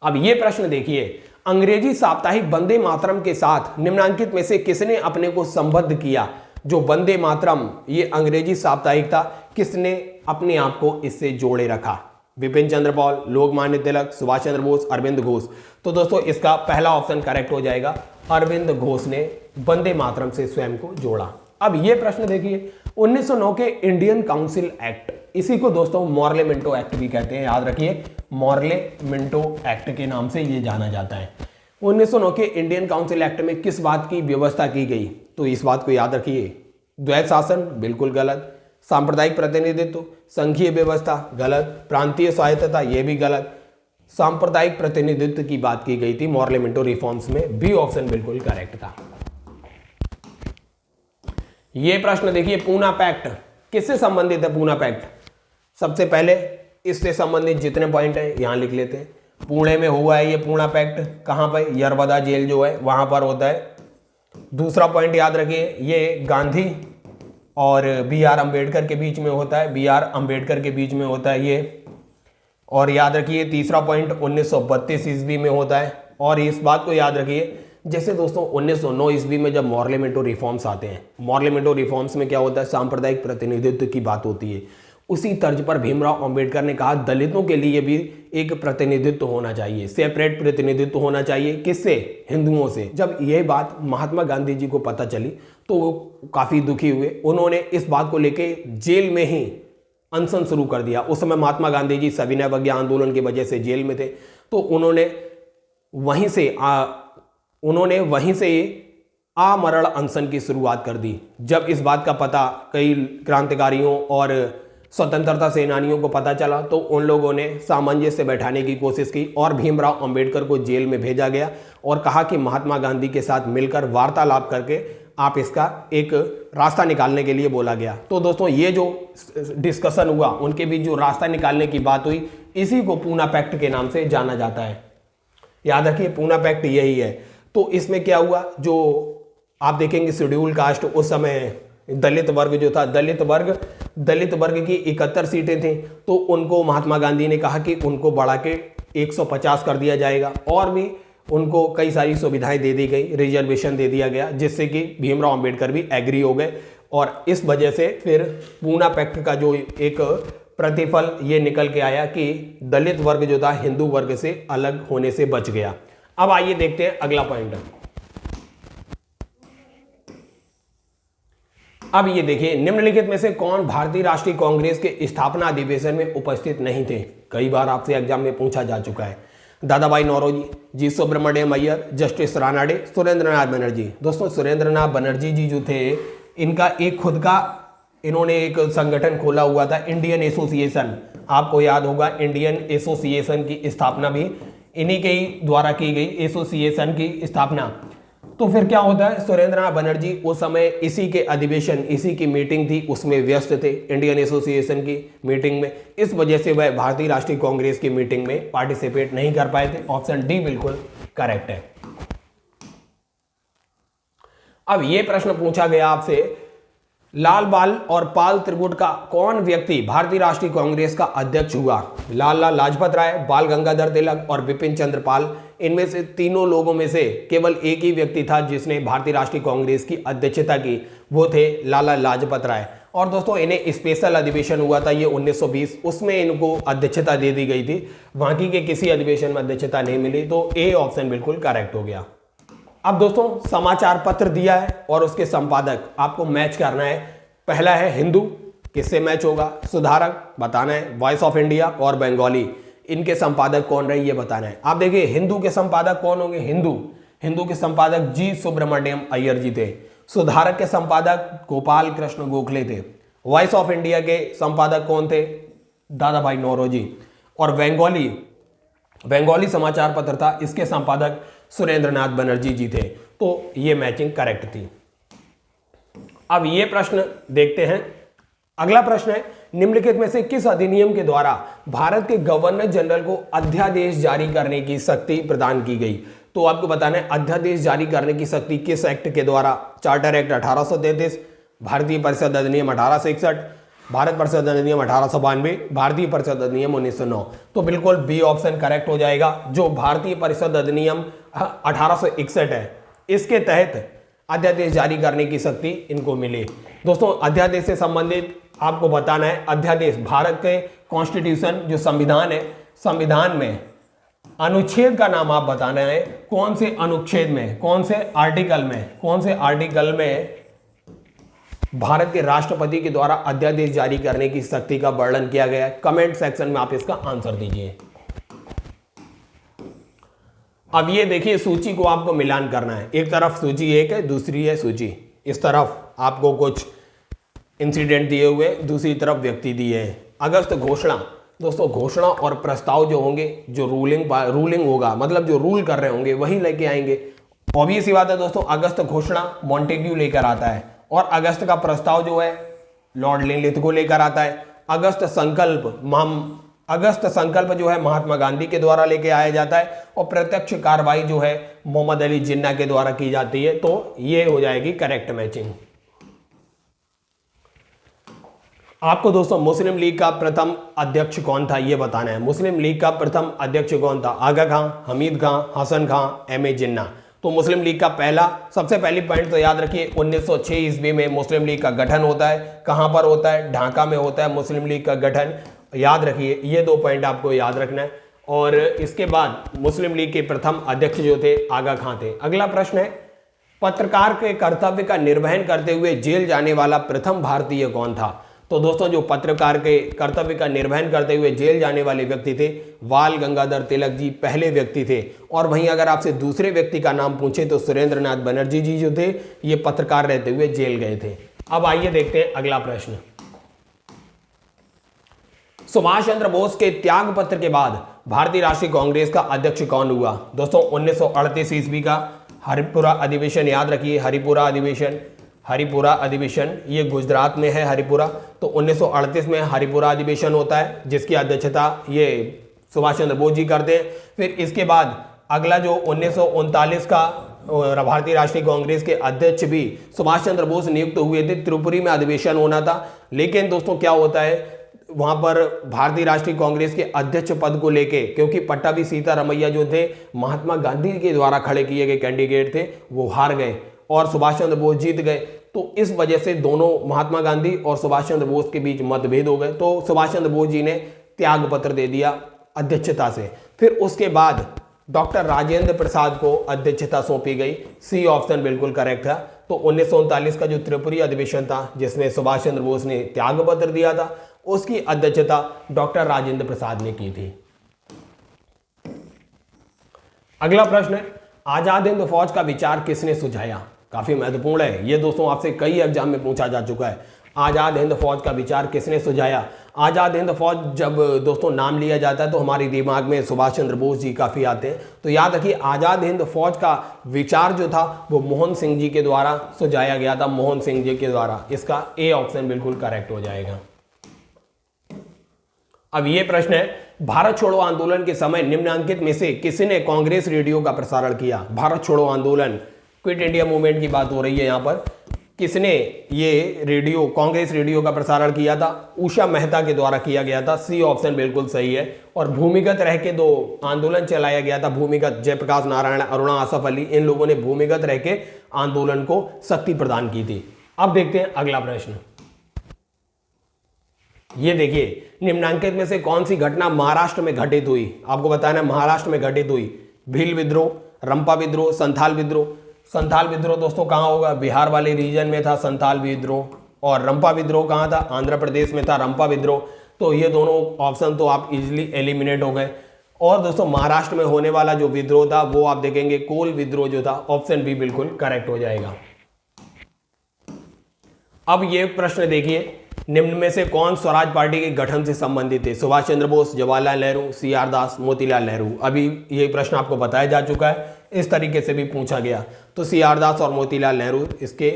अब यह प्रश्न देखिए, अंग्रेजी साप्ताहिक वंदे मातरम के साथ निम्नांकित में से किसने अपने को संबद्ध किया? जो वंदे मातरम ये अंग्रेजी साप्ताहिक था, किसने अपने आप को इससे जोड़े रखा? विपिन चंद्र पॉल, लोकमान्य तिलक, सुभाष चंद्र बोस, अरविंद घोष। तो दोस्तों इसका पहला ऑप्शन करेक्ट हो जाएगा, अरविंद घोष ने वंदे मातरम से स्वयं को जोड़ा। अब यह प्रश्न देखिए, 1909 के इंडियन काउंसिल एक्ट, इसी को दोस्तों मॉर्ले मिंटो एक्ट भी कहते हैं, याद रखिए, मॉर्ले मिंटो एक्ट के नाम से ये जाना जाता है। 1909 के इंडियन काउंसिल एक्ट में किस बात की व्यवस्था की गई? तो इस बात को याद रखिए, द्वैत शासन बिल्कुल गलत, सांप्रदायिक प्रतिनिधित्व, संघीय व्यवस्था गलत, प्रांतीय स्वायत्तता ये भी गलत, सांप्रदायिक प्रतिनिधित्व की बात की गई थी मॉर्ले मिंटो रिफॉर्म्स में। बी ऑप्शन बिल्कुल करेक्ट था। ये प्रश्न देखिए, पूना पैक्ट किससे संबंधित है? पूना पैक्ट, सबसे पहले इससे संबंधित जितने पॉइंट है यहां लिख लेते हैं। पुणे में हुआ है ये पूना पैक्ट, कहां पर? यरबदा जेल जो है वहां पर होता है। दूसरा पॉइंट याद रखिए, ये गांधी और BR अम्बेडकर के बीच में होता है, BR अम्बेडकर के बीच में होता है ये। और याद रखिए तीसरा पॉइंट 1932 ईस्वी में होता है। और इस बात को याद रखिए, जैसे दोस्तों 1909 ईस्वी में जब मॉर्ले मिंटो रिफॉर्म्स आते हैं, मॉर्ले मिंटो रिफॉर्म्स में क्या होता है? सांप्रदायिक प्रतिनिधित्व की बात होती है। उसी तर्ज पर भीमराव अंबेडकर ने कहा दलितों के लिए भी एक प्रतिनिधित्व होना चाहिए, सेपरेट प्रतिनिधित्व होना चाहिए। किससे? हिंदुओं से। जब यह बात महात्मा गांधी जी को पता चली तो वो काफी दुखी हुए। उन्होंने इस बात को लेके जेल में ही अनशन शुरू कर दिया। उस समय महात्मा गांधी जी सविनय अवज्ञा आंदोलन की वजह से जेल में थे, तो उन्होंने वहीं से आमरण अनशन की शुरुआत कर दी। जब इस बात का पता कई क्रांतिकारियों और स्वतंत्रता सेनानियों को पता चला तो उन लोगों ने सामंजस्य से बैठाने की कोशिश की और भीमराव अंबेडकर को जेल में भेजा गया और कहा कि महात्मा गांधी के साथ मिलकर वार्तालाप करके आप इसका एक रास्ता निकालने के लिए बोला गया। तो दोस्तों ये जो डिस्कशन हुआ, उनके बीच जो रास्ता निकालने की बात हुई, इसी को पूना पैक्ट के नाम से जाना जाता है। याद रखिए पूना पैक्ट यही है। तो इसमें क्या हुआ, जो आप देखेंगे शेड्यूल कास्ट, उस समय दलित वर्ग जो था, दलित वर्ग की 71 सीटें थी, तो उनको महात्मा गांधी ने कहा कि उनको बढ़ा के 150 कर दिया जाएगा, और भी उनको कई सारी सुविधाएं दे दी गई, रिजर्वेशन दे दिया गया, जिससे कि भीमराव अंबेडकर भी एग्री हो गए। और इस वजह से फिर पूना पैक्ट का जो एक प्रतिफल ये निकल के आया कि दलित वर्ग जो था हिंदू वर्ग से अलग होने से बच गया। अब आइए देखते हैं अगला पॉइंट। अब ये देखिए, निम्नलिखित में से कौन भारतीय राष्ट्रीय कांग्रेस के स्थापना अधिवेशन में उपस्थित नहीं थे? कई बार आपसे एग्जाम में पूछा जा चुका है। दादाभाई नौरोजी, जी सुब्रमण्यम अय्यर, जस्टिस रानाडे, सुरेंद्रनाथ बनर्जी। दोस्तों सुरेंद्रनाथ बनर्जी जी जो थे, इनका एक खुद का इन्होंने एक संगठन खोला हुआ था, इंडियन एसोसिएशन। आपको याद होगा इंडियन एसोसिएशन की स्थापना भी इन्हीं के ही द्वारा की गई, एसोसिएशन की स्थापना। तो फिर क्या होता है, सुरेंद्रनाथ बनर्जी उस समय इसी के अधिवेशन, इसी की मीटिंग थी, उसमें व्यस्त थे, इंडियन एसोसिएशन की मीटिंग में। इस वजह से वह भारतीय राष्ट्रीय कांग्रेस की मीटिंग में पार्टिसिपेट नहीं कर पाए थे। ऑप्शन डी बिल्कुल करेक्ट है। अब यह प्रश्न पूछा गया आपसे, लाल बाल और पाल त्रिगुट का कौन व्यक्ति भारतीय राष्ट्रीय कांग्रेस का अध्यक्ष हुआ? लाला लाजपत राय, बाल गंगाधर तिलक और बिपिन चंद्र पाल। इनमें से तीनों लोगों में से केवल एक ही व्यक्ति था जिसने भारतीय राष्ट्रीय कांग्रेस की अध्यक्षता की, वो थे लाला लाजपत राय। और दोस्तों इन्हें स्पेशल अधिवेशन हुआ था ये 1920, उसमें इनको अध्यक्षता दे दी गई थी, बाकी के किसी अधिवेशन में अध्यक्षता नहीं मिली। तो ए ऑप्शन बिल्कुल करेक्ट हो गया। अब दोस्तों समाचार पत्र दिया है और उसके संपादक आपको मैच करना है। पहला है हिंदू, किससे मैच होगा? सुधारक बताना है, वॉइस ऑफ इंडिया और बंगाली। इनके संपादक कौन रहे ये बताना है। आप देखिए हिंदू के संपादक कौन होंगे? हिंदू के संपादक जी सुब्रमण्यम अय्यर जी थे। सुधारक के संपादक गोपाल कृष्ण गोखले थे। वॉइस ऑफ इंडिया के संपादक कौन थे? दादाभाई नौरोजी। और बंगाली समाचार पत्र था, इसके संपादक सुरेंद्रनाथ बनर्जी जी थे। तो ये मैचिंग करेक्ट थी। अब ये प्रश्न देखते हैं। अगला प्रश्न है, निम्नलिखित में से किस अधिनियम के द्वारा भारत के गवर्नर जनरल को अध्यादेश जारी करने की शक्ति प्रदान की गई? तो आपको बताना है अध्यादेश जारी करने की शक्ति किस एक्ट के द्वारा? चार्टर एक्ट 1833, भारतीय परिषद अधिनियम 1861, भारत परिषद अधिनियम 1892, भारतीय परिषद अधिनियम 1909। तो बिल्कुल बी ऑप्शन करेक्ट हो जाएगा। जो भारतीय परिषद अधिनियम 1861 है, इसके तहत अध्यादेश जारी करने की शक्ति इनको मिली। दोस्तों अध्यादेश से संबंधित आपको बताना है, अध्यादेश भारत के कॉन्स्टिट्यूशन जो संविधान है, संविधान में अनुच्छेद का नाम आप बताना है, कौन से अनुच्छेद में, कौन से आर्टिकल में भारत के राष्ट्रपति के द्वारा अध्यादेश जारी करने की शक्ति का वर्णन किया गया है। कमेंट सेक्शन में आप इसका आंसर दीजिए। अब ये देखिए सूची को आपको मिलान करना है। एक तरफ सूची एक है, दूसरी है सूची। इस तरफ आपको कुछ इंसिडेंट दिए हुए, दूसरी तरफ व्यक्ति दिए हैं। अगस्त घोषणा, दोस्तों घोषणा और प्रस्ताव जो होंगे, जो रूलिंग होगा, मतलब जो रूल कर रहे होंगे वही लेके आएंगे। ऑब्वियस सी बात है दोस्तों, अगस्त घोषणा मॉन्टेग्यू लेकर आता है और अगस्त का प्रस्ताव जो है लॉर्ड लिनलिथ को लेकर आता है। अगस्त संकल्प जो है महात्मा गांधी के द्वारा लेके आया जाता है और प्रत्यक्ष कार्रवाई जो है मोहम्मद अली जिन्ना के द्वारा की जाती है। तो ये हो जाएगी करेक्ट मैचिंग। आपको दोस्तों मुस्लिम लीग का प्रथम अध्यक्ष कौन था ये बताना है। मुस्लिम लीग का प्रथम अध्यक्ष कौन था? आगा खां, हमीद खां, हसन खां, एम ए जिन्ना। तो मुस्लिम लीग का सबसे पहली पॉइंट तो याद रखिए 1906 ईस्वी में मुस्लिम लीग का गठन होता है। कहां पर होता है? ढाका में होता है मुस्लिम लीग का गठन। याद रखिए ये 2 पॉइंट आपको याद रखना है। और इसके बाद मुस्लिम लीग के प्रथम अध्यक्ष जो थे आगा खां थे। अगला प्रश्न है, पत्रकार के कर्तव्य का निर्वहन करते हुए जेल जाने वाला प्रथम भारतीय कौन था? तो दोस्तों जो पत्रकार के कर्तव्य का निर्वहन करते हुए जेल जाने वाले व्यक्ति थे, बाल गंगाधर तिलक जी पहले व्यक्ति थे। और वहीं अगर आपसे दूसरे व्यक्ति का नाम पूछे तो सुरेंद्रनाथ बनर्जी जी जो थे, ये पत्रकार रहते हुए जेल गए थे। अब आइए देखते हैं अगला प्रश्न। सुभाष चंद्र बोस के त्याग पत्र के बाद भारतीय राष्ट्रीय कांग्रेस का अध्यक्ष कौन हुआ? दोस्तों 1938 ईस्वी का हरिपुरा अधिवेशन याद रखिए। हरिपुरा अधिवेशन ये गुजरात में है हरिपुरा। तो 1938 में हरिपुरा अधिवेशन होता है जिसकी अध्यक्षता ये सुभाष चंद्र बोस जी करते हैं। फिर इसके बाद अगला जो 1939 का और भारतीय राष्ट्रीय कांग्रेस के अध्यक्ष भी सुभाष चंद्र बोस नियुक्त हुए थे। त्रिपुरी में अधिवेशन होना था, लेकिन दोस्तों क्या होता है वहां पर भारतीय राष्ट्रीय कांग्रेस के अध्यक्ष पद को लेके, क्योंकि पट्टाभी सीतारमैया जो थे महात्मा गांधी के द्वारा खड़े किए गए कैंडिडेट थे, वो हार गए और सुभाष चंद्र बोस जीत गए। तो इस वजह से दोनों महात्मा गांधी और सुभाष चंद्र बोस के बीच मतभेद हो गए। तो सुभाष चंद्र बोस जी ने त्याग पत्र दे दिया अध्यक्षता से। फिर उसके बाद डॉक्टर राजेंद्र प्रसाद को अध्यक्षता सौंपी गई। सी ऑप्शन बिल्कुल करेक्ट था। तो 1939 का जो त्रिपुरी अधिवेशन था जिसमें सुभाष चंद्र बोस ने त्याग पत्र दिया था, उसकी अध्यक्षता डॉक्टर राजेंद्र प्रसाद ने की थी। अगला प्रश्न है, आजाद हिंद फौज का विचार किसने सुझाया? काफी महत्वपूर्ण है ये दोस्तों, आपसे कई एग्जाम में पूछा जा चुका है। आजाद हिंद फौज का विचार किसने सुझाया? आजाद हिंद फौज जब दोस्तों नाम लिया जाता है तो हमारे दिमाग में सुभाष चंद्र बोस जी काफी आते हैं। तो याद रखिए आजाद हिंद फौज का विचार जो था वो मोहन सिंह जी के द्वारा सुझाया गया था, मोहन सिंह जी के द्वारा। इसका ए ऑप्शन बिल्कुल करेक्ट हो जाएगा। अब ये प्रश्न है, भारत छोड़ो आंदोलन के समय निम्नलिखित में से किसने कांग्रेस रेडियो का प्रसारण किया? भारत छोड़ो आंदोलन, क्विट इंडिया मूवमेंट की बात हो रही है यहाँ पर। किसने ये रेडियो, कांग्रेस रेडियो का प्रसारण किया था? उषा मेहता के द्वारा किया गया था। सी ऑप्शन बिल्कुल सही है। और भूमिगत रह के दो आंदोलन चलाया गया था, भूमिगत, जयप्रकाश नारायण, अरुणा आसफ अली, इन लोगों ने भूमिगत रह के आंदोलन को शक्ति प्रदान की थी। अब देखते हैं अगला प्रश्न। ये देखिए, निम्नांकित में से कौन सी घटना महाराष्ट्र में घटित हुई? आपको बताना है महाराष्ट्र में घटित हुई। भील विद्रोह, रंपा विद्रोह, संथाल विद्रोह। संथाल विद्रोह दोस्तों कहाँ होगा? बिहार वाले रीजन में था संथाल विद्रोह। और रंपा विद्रोह कहाँ था? आंध्र प्रदेश में था रंपा विद्रोह। तो ये दोनों ऑप्शन तो आप इजीली एलिमिनेट हो गए। और दोस्तों महाराष्ट्र में होने वाला जो विद्रोह था वो आप देखेंगे कोल विद्रोह जो था। ऑप्शन बी बिल्कुल करेक्ट हो जाएगा। अब ये प्रश्न देखिए, निम्न में से कौन स्वराज पार्टी के गठन से संबंधित थे? सुभाष चंद्र बोस, जवाहरलाल नेहरू, सीआर दास, मोतीलाल नेहरू। अभी ये प्रश्न आपको बताया जा चुका है, इस तरीके से भी पूछा गया। तो सीआर दास और मोतीलाल नेहरू इसके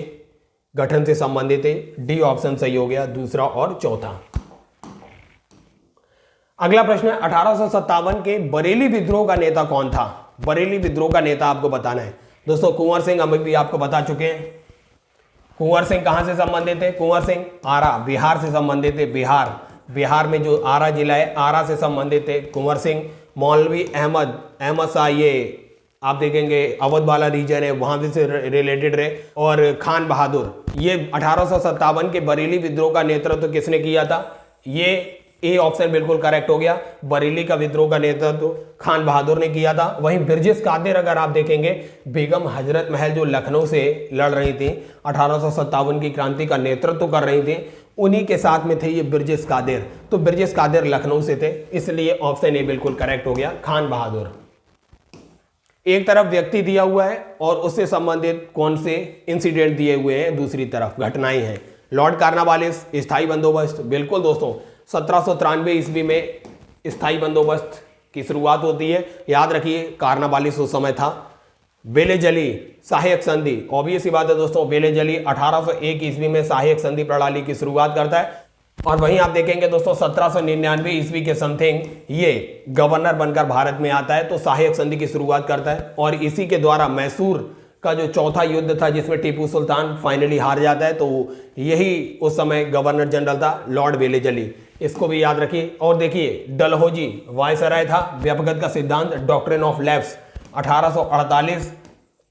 गठन से संबंधित थे। डी ऑप्शन सही हो गया, दूसरा और चौथा। अगला प्रश्न है, 1857 के बरेली विद्रोह का नेता कौन था? बरेली विद्रोह का नेता आपको बताना है। दोस्तों कुंवर सिंह हम भी आपको बता चुके हैं। कुंवर सिंह कहां से संबंधित है? कुंवर सिंह आरा, बिहार से संबंधित है। बिहार में जो आरा जिला है, आरा से संबंधित है कुंवर सिंह। मौलवी अहमद शाह, ये आप देखेंगे अवध वाला रीजन है, वहां से रिलेटेड रहे। और खान बहादुर, ये 1857 के बरेली विद्रोह का नेतृत्व किसने किया था? ये ए ऑप्शन बिल्कुल करेक्ट हो गया। बरेली का विद्रोह का नेतृत्व खान बहादुर ने किया था। वहीं बिरजेश कादिर अगर आप देखेंगे, बेगम हजरत महल जो लखनऊ से लड़ रही थी, 1857 की क्रांति का नेतृत्व कर रही थी, उन्हीं के साथ में थे ये बिरजेश कादिर। तो बिरजेश कादिर लखनऊ से थे, इसलिए ऑप्शन ए बिल्कुल करेक्ट हो गया, खान बहादुर। एक तरफ व्यक्ति दिया हुआ है और उससे संबंधित कौन से इंसिडेंट दिए हुए हैं, दूसरी तरफ घटनाएं हैं। लॉर्ड कार्नवालिस, स्थायी बंदोबस्त, बिल्कुल दोस्तों 1793 ईस्वी में स्थायी बंदोबस्त की शुरुआत होती है। याद रखिए कार्नवालिस उस समय था। बेलेजली सहायक संधि, ऑब्वियस सी बात है दोस्तों, बेलेजली 1801 ईस्वी में सहायक संधि प्रणाली की शुरुआत करता है। और वहीं आप देखेंगे दोस्तों 1799 ईस्वी के समथिंग ये गवर्नर बनकर भारत में आता है, तो सहायक संधि की शुरुआत करता है। और इसी के द्वारा मैसूर का जो चौथा युद्ध था जिसमें टीपू सुल्तान फाइनली हार जाता है, तो यही उस समय गवर्नर जनरल था लॉर्ड बेलेजली, इसको भी याद रखिए। और देखिए डलहौजी वायसराय था। व्यपगत का सिद्धांत, डॉक्ट्रिन ऑफ लैप्स, 1848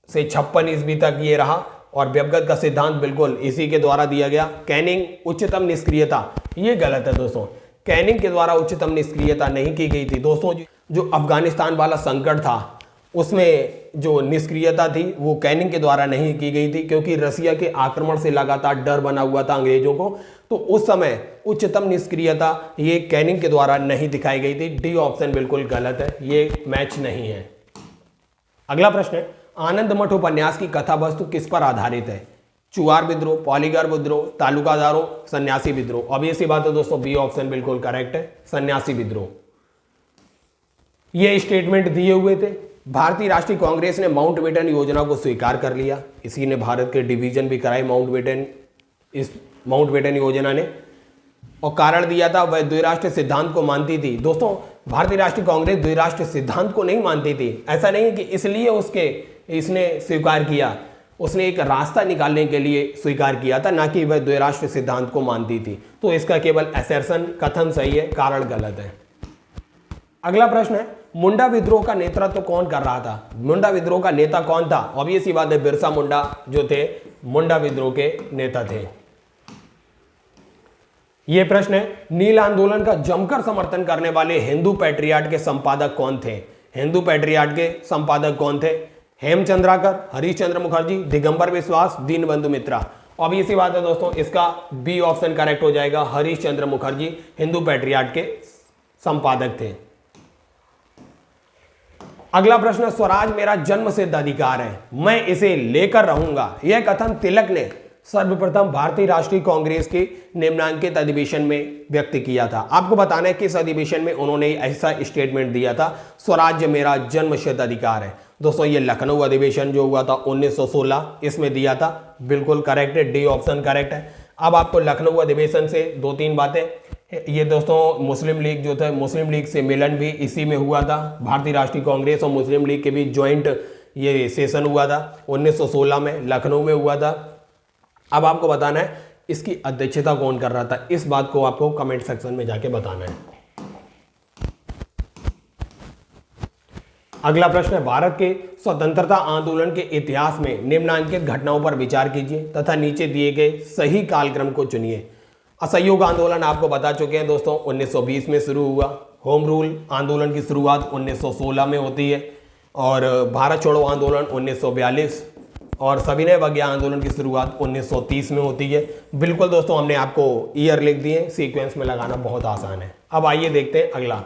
से 56 ईस्वी तक ये रहा। और व्यपगत का सिद्धांत बिल्कुल इसी के द्वारा दिया गया। कैनिंग, उच्चतम निष्क्रियता, ये गलत है दोस्तों। कैनिंग के द्वारा उच्चतम निष्क्रियता नहीं की गई थी दोस्तों। जो अफगानिस्तान वाला संकट था उसमें जो निष्क्रियता थी वो कैनिंग के द्वारा नहीं की गई थी, क्योंकि रसिया के आक्रमण से लगातार डर बना हुआ था अंग्रेजों को। तो उस समय उच्चतम निष्क्रियता ये कैनिंग के द्वारा नहीं दिखाई गई थी। डी ऑप्शन बिल्कुल गलत है, ये मैच नहीं है। अगला प्रश्न है, आनंद मठ उपन्यास की कथा वस्तु किस पर आधारित है? चुआर विद्रोह, पॉलीगर विद्रोह, तालुकादारों, सन्यासी विद्रोह। अब ये बात है दोस्तों, बी ऑप्शन बिल्कुल करेक्ट है, सन्यासी विद्रोह। ये स्टेटमेंट दिए हुए थे। भारतीय राष्ट्रीय कांग्रेस ने माउंटबेटन योजना को स्वीकार कर लिया। इसी ने भारत के डिवीजन भी कराए माउंटबेटन योजना ने। और कारण दिया था वह द्विराष्ट्र सिद्धांत को मानती थी। दोस्तों भारतीय राष्ट्रीय कांग्रेस द्विराष्ट्र सिद्धांत को नहीं मानती थी। ऐसा नहीं है कि इसलिए उसके इसने स्वीकार किया, उसने एक रास्ता निकालने के लिए स्वीकार किया था, ना कि वह द्विराष्ट्र सिद्धांत को मानती थी। तो इसका केवल असर्शन, कथन सही है, कारण गलत है। अगला प्रश्न है, मुंडा विद्रोह का नेतृत्व कौन कर रहा था? मुंडा विद्रोह का नेता कौन था? ऑब्वियस सी बात है, बिरसा मुंडा जो थे मुंडा विद्रोह के नेता थे। यह प्रश्न है, नील आंदोलन का जमकर समर्थन करने वाले हिंदू पैट्रियाट के संपादक कौन थे? हिंदू पैट्रियाट के संपादक कौन थे? हेमचंद्राकर, हरिश्चंद्र मुखर्जी, दिगंबर विश्वास, दीनबंधु मित्रा। ऑब्वियस सी बात है दोस्तों, इसका बी ऑप्शन करेक्ट हो जाएगा, हरिश्चंद्र मुखर्जी हिंदू पैट्रियाट के संपादक थे। अगला प्रश्न, स्वराज मेरा जन्मसिद्ध अधिकार है, मैं इसे लेकर रहूंगा। यह कथन तिलक ने सर्वप्रथम भारतीय राष्ट्रीय कांग्रेस के निम्नांकित अधिवेशन में व्यक्त किया था। आपको बताना है किस अधिवेशन में उन्होंने ऐसा स्टेटमेंट दिया था, स्वराज्य मेरा जन्मसिद्ध अधिकार है। दोस्तों ये लखनऊ अधिवेशन जो हुआ था 1916, इसमें दिया था। बिल्कुल करेक्ट है, डी ऑप्शन करेक्ट है। अब आपको लखनऊ अधिवेशन से 2-3 बातें, ये दोस्तों मुस्लिम लीग जो था, मुस्लिम लीग से मिलन भी इसी में हुआ था। भारतीय राष्ट्रीय कांग्रेस और मुस्लिम लीग के बीच ज्वाइंट ये सेशन हुआ था 1916 में, लखनऊ में हुआ था। अब आपको बताना है इसकी अध्यक्षता कौन कर रहा था, इस बात को आपको कमेंट सेक्शन में जाके बताना है। अगला प्रश्न है, भारत के स्वतंत्रता आंदोलन के इतिहास में निम्नांकित घटनाओं पर विचार कीजिए तथा नीचे दिए गए सही कालक्रम को चुनिए। असहयोग आंदोलन आपको बता चुके हैं दोस्तों, 1920 में शुरू हुआ। होम रूल आंदोलन की शुरुआत 1916 में होती है, और भारत छोड़ो आंदोलन 1942, और सविनय अवज्ञा आंदोलन की शुरुआत 1930 में होती है। बिल्कुल दोस्तों, हमने आपको ईयर लिख दिए, सीक्वेंस में लगाना बहुत आसान है। अब आइए देखते हैं अगला।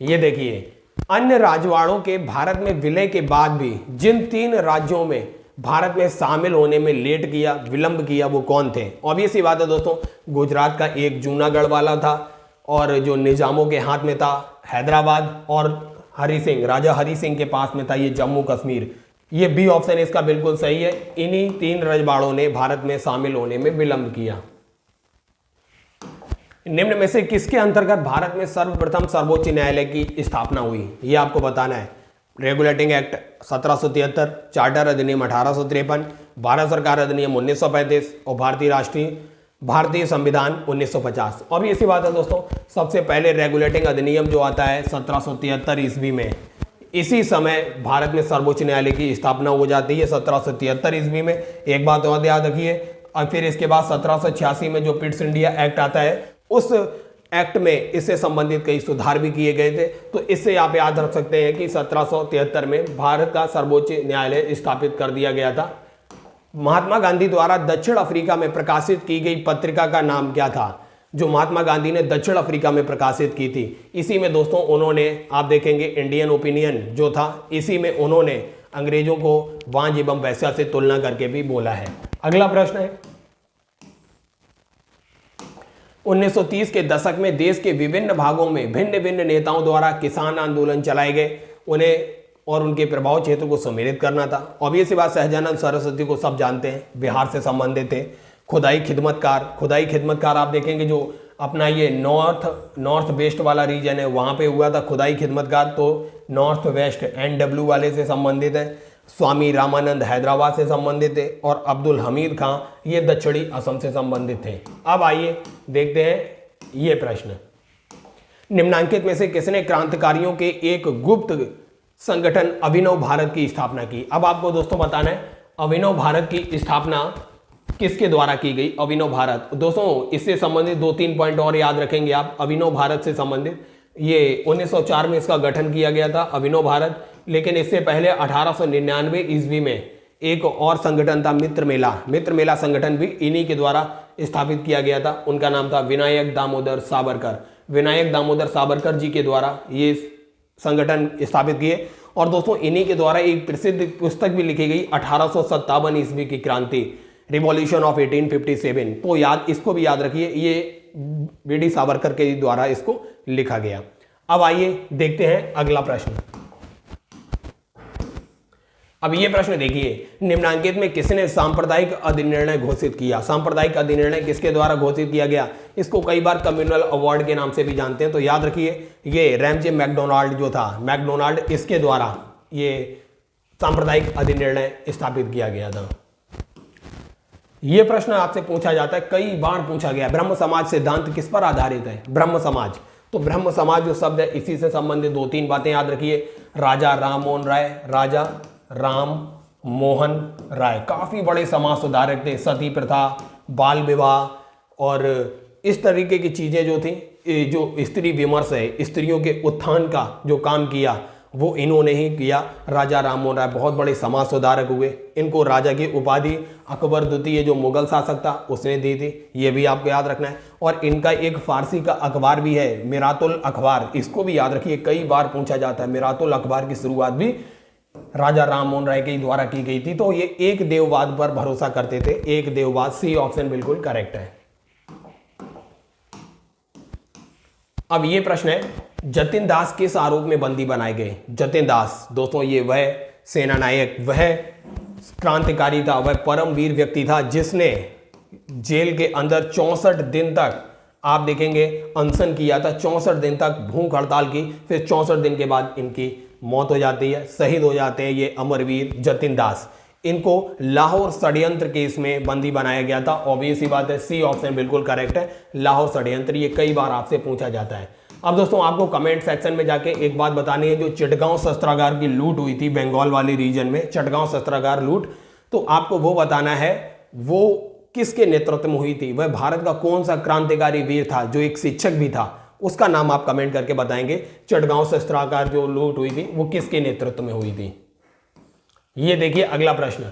ये देखिए, अन्य राजवाड़ों के भारत में विलय के बाद भी जिन 3 राज्यों में भारत में शामिल होने में लेट किया, विलंब किया, वो कौन थे? ऑब्वियस ही बात है दोस्तों, गुजरात का एक जूनागढ़ वाला था, और जो निजामों के हाथ में था हैदराबाद, और हरि सिंह, राजा हरि सिंह के पास में था ये जम्मू कश्मीर। ये बी ऑप्शन इसका बिल्कुल सही है। इन्हीं 3 रजवाड़ों ने भारत में शामिल होने में विलंब किया। निम्न में से किसके अंतर्गत भारत में सर्वप्रथम सर्वोच्च न्यायालय की स्थापना हुई? ये आपको बताना है। रेगुलेटिंग एक्ट 1773, चार्टर अधिनियम 1853, भारत सरकार अधिनियम 1935 और भारतीय संविधान 1950। और ये ऐसी बात है दोस्तों, सबसे पहले रेगुलेटिंग अधिनियम जो आता है 1773 ईस्वी में, इसी समय भारत में सर्वोच्च न्यायालय की स्थापना हो जाती है 1773 ईस्वी में। एक बात और याद रखिए, और फिर इसके बाद 1786 में जो पिट्स इंडिया एक्ट आता है, उस एक्ट में इससे संबंधित कई सुधार भी किए गए थे। तो इससे आप याद रख सकते हैं कि 1773 में भारत का सर्वोच्च न्यायालय स्थापित कर दिया गया था। महात्मा गांधी द्वारा दक्षिण अफ्रीका में प्रकाशित की गई पत्रिका का नाम क्या था, जो महात्मा गांधी ने दक्षिण अफ्रीका में प्रकाशित की थी? इसी में दोस्तों उन्होंने, आप देखेंगे इंडियन ओपिनियन जो था, इसी में उन्होंने अंग्रेजों को वांझ एवं वैश्या से तुलना करके भी बोला है। अगला प्रश्न है, 1930 के दशक में देश के विभिन्न भागों में भिन्न भिन्न नेताओं द्वारा किसान आंदोलन चलाए गए, उन्हें और उनके प्रभाव क्षेत्र को सम्मिलित करना था। ऑब्वियस बात, सहजानंद सरस्वती को सब जानते हैं, बिहार से संबंधित थे। खुदाई खिदमतकार आप देखेंगे जो अपना ये नॉर्थ वेस्ट वाला रीजन है, वहाँ पे हुआ था खुदाई खिदमतकार, तो नॉर्थ वेस्ट NW वाले से संबंधित है। स्वामी रामानंद हैदराबाद से संबंधित थे, और अब्दुल हमीद खां ये दक्षिणी असम से संबंधित थे। अब आइए देखते हैं ये प्रश्न, निम्नांकित में से किसने क्रांतिकारियों के एक गुप्त संगठन अभिनव भारत की स्थापना की? अब आपको दोस्तों बताना है अभिनव भारत की स्थापना किसके द्वारा की गई? अभिनव भारत दोस्तों, इससे संबंधित 2-3 पॉइंट और याद रखेंगे आप। अभिनव भारत से संबंधित ये 1904 में इसका गठन किया गया था अभिनव भारत, लेकिन इससे पहले 1899 ईस्वी में एक और संगठन था मित्र मेला संगठन भी इन्हीं के द्वारा स्थापित किया गया था। उनका नाम था विनायक दामोदर सावरकर जी के द्वारा ये संगठन स्थापित किए। और दोस्तों इन्हीं के द्वारा एक प्रसिद्ध पुस्तक भी लिखी गई 1857 ईस्वी की क्रांति, रिवॉल्यूशन ऑफ 1857। तो इसको भी याद रखिए, ये BD सावरकर के द्वारा इसको लिखा गया। अब आइए देखते हैं अगला प्रश्न। अब ये प्रश्न देखिए, निम्नांकित में किसने सांप्रदायिक अधिनिर्णय घोषित किया? सांप्रदायिक अधिनिर्णय किसके द्वारा घोषित किया गया? इसको कई बार कम्युनल अवार्ड के नाम से भी जानते हैं, तो याद रखिए ये रैमजे मैकडोनाल्ड जो था, मैकडोनाल्ड, इसके द्वारा ये सांप्रदायिक अधिनिर्णय स्थापित किया गया था? यह प्रश्न आपसे पूछा जाता है, कई बार पूछा गया। ब्रह्म समाज सिद्धांत किस पर आधारित है? ब्रह्म समाज। तो ब्रह्म समाज जो शब्द है, इसी से संबंधित 2-3 बातें याद रखिए। राजा राम मोहन राय, राजा राम मोहन राय काफी बड़े समाज सुधारक थे। सती प्रथा, बाल विवाह और इस तरीके की चीजें जो थी, जो स्त्री विमर्श है, स्त्रियों के उत्थान का जो काम किया वो इन्होंने ही किया। राजा राम मोहन राय बहुत बड़े समाज सुधारक हुए। इनको राजा की उपाधि अकबर द्वितीय जो मुगल शासक था उसने दी थी, ये भी आपको याद रखना है। और इनका एक फारसी का अखबार भी है, मिरातुल अखबार, इसको भी याद रखिए, कई बार पूछा जाता है। मिरातुल अखबार की शुरुआत भी राजा राम मोहन राय के द्वारा की गई थी। तो ये एक देववाद पर भरोसा करते थे, एक देववाद। सी ऑप्शन बिल्कुल करेक्ट है। अब ये प्रश्न है, जतिन दास किस आरोप में बंदी बनाए गए? जतिन दास दोस्तों, ये वह सेना नायक, वह क्रांतिकारी था, वह परमवीर व्यक्ति था जिसने जेल के अंदर 64 दिन तक आप देखेंगे अनशन किया था। 64 दिन तक भूख हड़ताल की, फिर 64 दिन के बाद इनकी मौत हो जाती है, शहीद हो जाते हैं ये अमरवीर जतिन दास। इनको लाहौर षड्यंत्र केस में बंदी बनाया गया था। ऑब्वियस ही बात है, सी ऑप्शन बिल्कुल करेक्ट है, लाहौर षड्यंत्र। ये कई बार आपसे पूछा जाता है। अब दोस्तों आपको कमेंट सेक्शन में जाके एक बात बतानी है, जो चिटगांव शस्त्रागार की लूट हुई थी बंगाल वाली रीजन में, चिटगांव शस्त्रागार लूट, तो आपको वो बताना है वो किसके नेतृत्व में हुई थी, वह भारत का कौन सा क्रांतिकारी वीर था जो एक शिक्षक भी था, उसका नाम आप कमेंट करके बताएंगे। चिटगांव शस्त्रागार जो लूट हुई थी वो किसके नेतृत्व में हुई थी? ये देखिए अगला प्रश्न,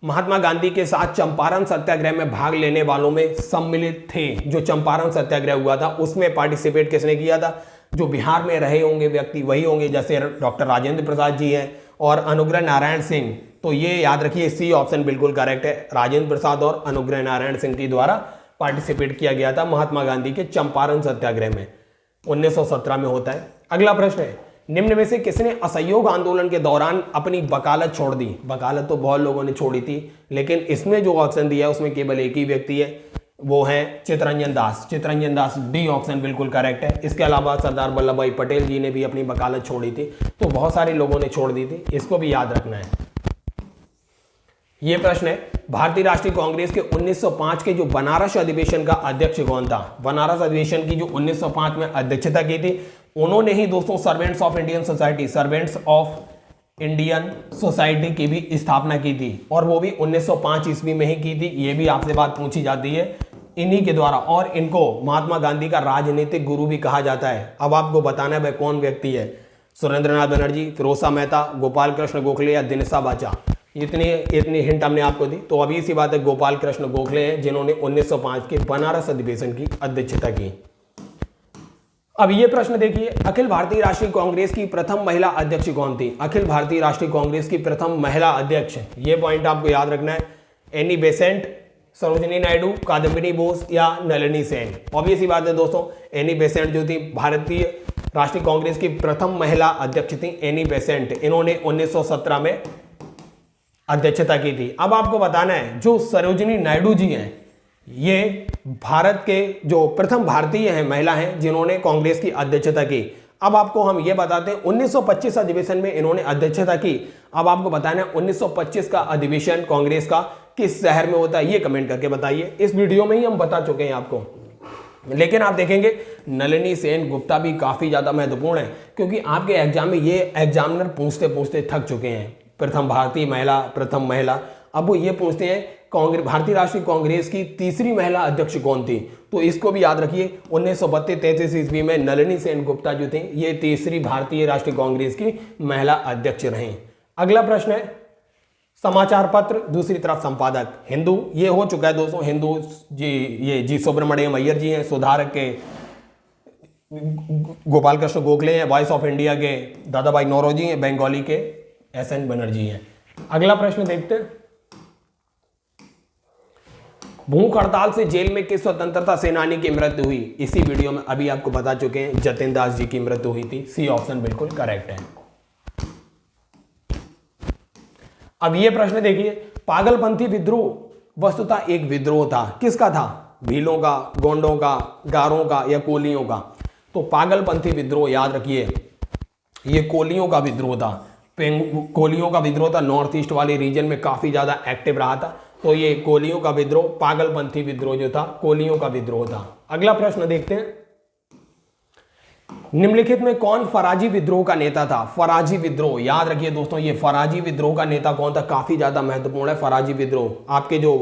महात्मा गांधी के साथ चंपारण सत्याग्रह में भाग लेने वालों में सम्मिलित थे। जो चंपारण सत्याग्रह हुआ था उसमें पार्टिसिपेट किसने किया था? जो बिहार में रहे होंगे व्यक्ति वही होंगे, जैसे डॉक्टर राजेंद्र प्रसाद जी हैं और अनुग्रह नारायण सिंह। तो ये याद रखिए, सी ऑप्शन बिल्कुल करेक्ट है। राजेंद्र प्रसाद और अनुग्रह नारायण सिंह के द्वारा पार्टिसिपेट किया गया था महात्मा गांधी के चंपारण सत्याग्रह में, 1917 में होता है। अगला प्रश्न है, निम्न में से किसने असहयोग आंदोलन के दौरान अपनी वकालत छोड़ दी? वकालत तो बहुत लोगों ने छोड़ी थी, लेकिन इसमें जो ऑप्शन दिया है उसमें केवल एक ही व्यक्ति है, वो है चित्तरंजन दास। चित्तरंजन दास, डी ऑप्शन बिल्कुल करेक्ट है। इसके अलावा सरदार वल्लभ भाई पटेल जी ने भी अपनी वकालत छोड़ी थी। तो बहुत सारे लोगों ने छोड़ दी थी, इसको भी याद रखना है। ये प्रश्न है, भारतीय राष्ट्रीय कांग्रेस के 1905 के जो बनारस अधिवेशन का अध्यक्ष कौन था? बनारस अधिवेशन की जो 1905 में अध्यक्षता की थी उन्होंने ही दोस्तों servants of Indian society, servants of Indian society की भी स्थापना की थी, और वो भी 1905 ईस्वी में ही की थी। ये भी आपसे बात पूछी जाती है इन्हीं के द्वारा, और इनको महात्मा गांधी का राजनीतिक गुरु भी कहा जाता है। अब आपको बताना है वह कौन व्यक्ति है, सुरेंद्रनाथ बनर्जी, फिरोजा मेहता, गोपाल कृष्ण गोखले या दिनेशा बाचा। इतनी हिंट हमने आपको दी। तो अभी इसी बात है, गोपाल कृष्ण गोखले हैं जिन्होंने 1905 के बनारस अधिवेशन की अध्यक्षता की। अब ये प्रश्न देखिए, अखिल भारतीय राष्ट्रीय कांग्रेस की प्रथम महिला अध्यक्ष कौन थी? अखिल भारतीय राष्ट्रीय कांग्रेस की प्रथम महिला अध्यक्ष, ये पॉइंट आपको याद रखना है। एनी बेसेंट, सरोजिनी नायडू, कादम्बिनी बोस या नलिनी सेन। ऑब्वियस ही बात है दोस्तों, एनी बेसेंट जो थी भारतीय राष्ट्रीय कांग्रेस की प्रथम महिला अध्यक्ष थी, एनी बेसेंट। इन्होंने 1917 में अध्यक्षता की थी। अब आपको बताना है जो सरोजिनी नायडू जी हैं ये भारत के जो प्रथम भारतीय हैं, महिला हैं जिन्होंने कांग्रेस की अध्यक्षता की। अब आपको हम ये बताते हैं 1925 अधिवेशन में इन्होंने अध्यक्षता की। अब आपको बताना है 1925 का अधिवेशन कांग्रेस का किस शहर में होता है, ये कमेंट करके बताइए। इस वीडियो में ही हम बता चुके हैं आपको, लेकिन आप देखेंगे नलिनी सेन गुप्ता भी काफी ज्यादा महत्वपूर्ण है, क्योंकि आपके एग्जाम में ये एग्जामिनर पूछते पूछते थक चुके हैं। प्रथम भारतीय महिला, प्रथम महिला, अब वो ये पूछते हैं कांग्रेस, भारतीय राष्ट्रीय कांग्रेस की तीसरी महिला अध्यक्ष कौन थी? तो इसको भी याद रखिए, 1932-33 ईस्वी में नलिनी सेन गुप्ता जो थी ये तीसरी भारतीय राष्ट्रीय कांग्रेस की महिला अध्यक्ष रहीं। अगला प्रश्न है, समाचार पत्र दूसरी तरफ संपादक, हिंदू, ये हो चुका है दोस्तों। हिंदू जी, ये जी सुब्रमण्यम अय्यर जी हैं, सुधारक के। गोपाल कृष्ण गोखले हैं, वॉइस ऑफ इंडिया के। दादा भाई नौरोजी हैं, बंगाली के। एस.एन. बनर्जी हैं। अगला प्रश्न देखते हैं, भूख हड़ताल से जेल में किस स्वतंत्रता सेनानी की मृत्यु हुई? इसी वीडियो में अभी आपको बता चुके हैं, जतिन दास जी की मृत्यु हुई थी। सी ऑप्शन बिल्कुल करेक्ट है। अब ये प्रश्न देखिए, पागलपंथी विद्रोह वस्तुतः एक विद्रोह था, किसका था? भीलों का, गोंडों का, गारों का या कोलियों का? तो पागलपंथी विद्रोह याद रखिए, ये कोलियों का विद्रोह था। कोलियों का विद्रोह था, नॉर्थ ईस्ट वाले रीजन में काफी ज्यादा एक्टिव रहा था। तो ये कोलियों का विद्रोह, पागलपंथी विद्रोह जो था, कोलियों का विद्रोह था। अगला प्रश्न देखते हैं, निम्नलिखित में कौन फराजी विद्रोह का नेता था? फराजी विद्रोह, याद रखिए दोस्तों, ये फराजी विद्रोह का नेता कौन था, काफी ज्यादा महत्वपूर्ण है। फराजी विद्रोह आपके जो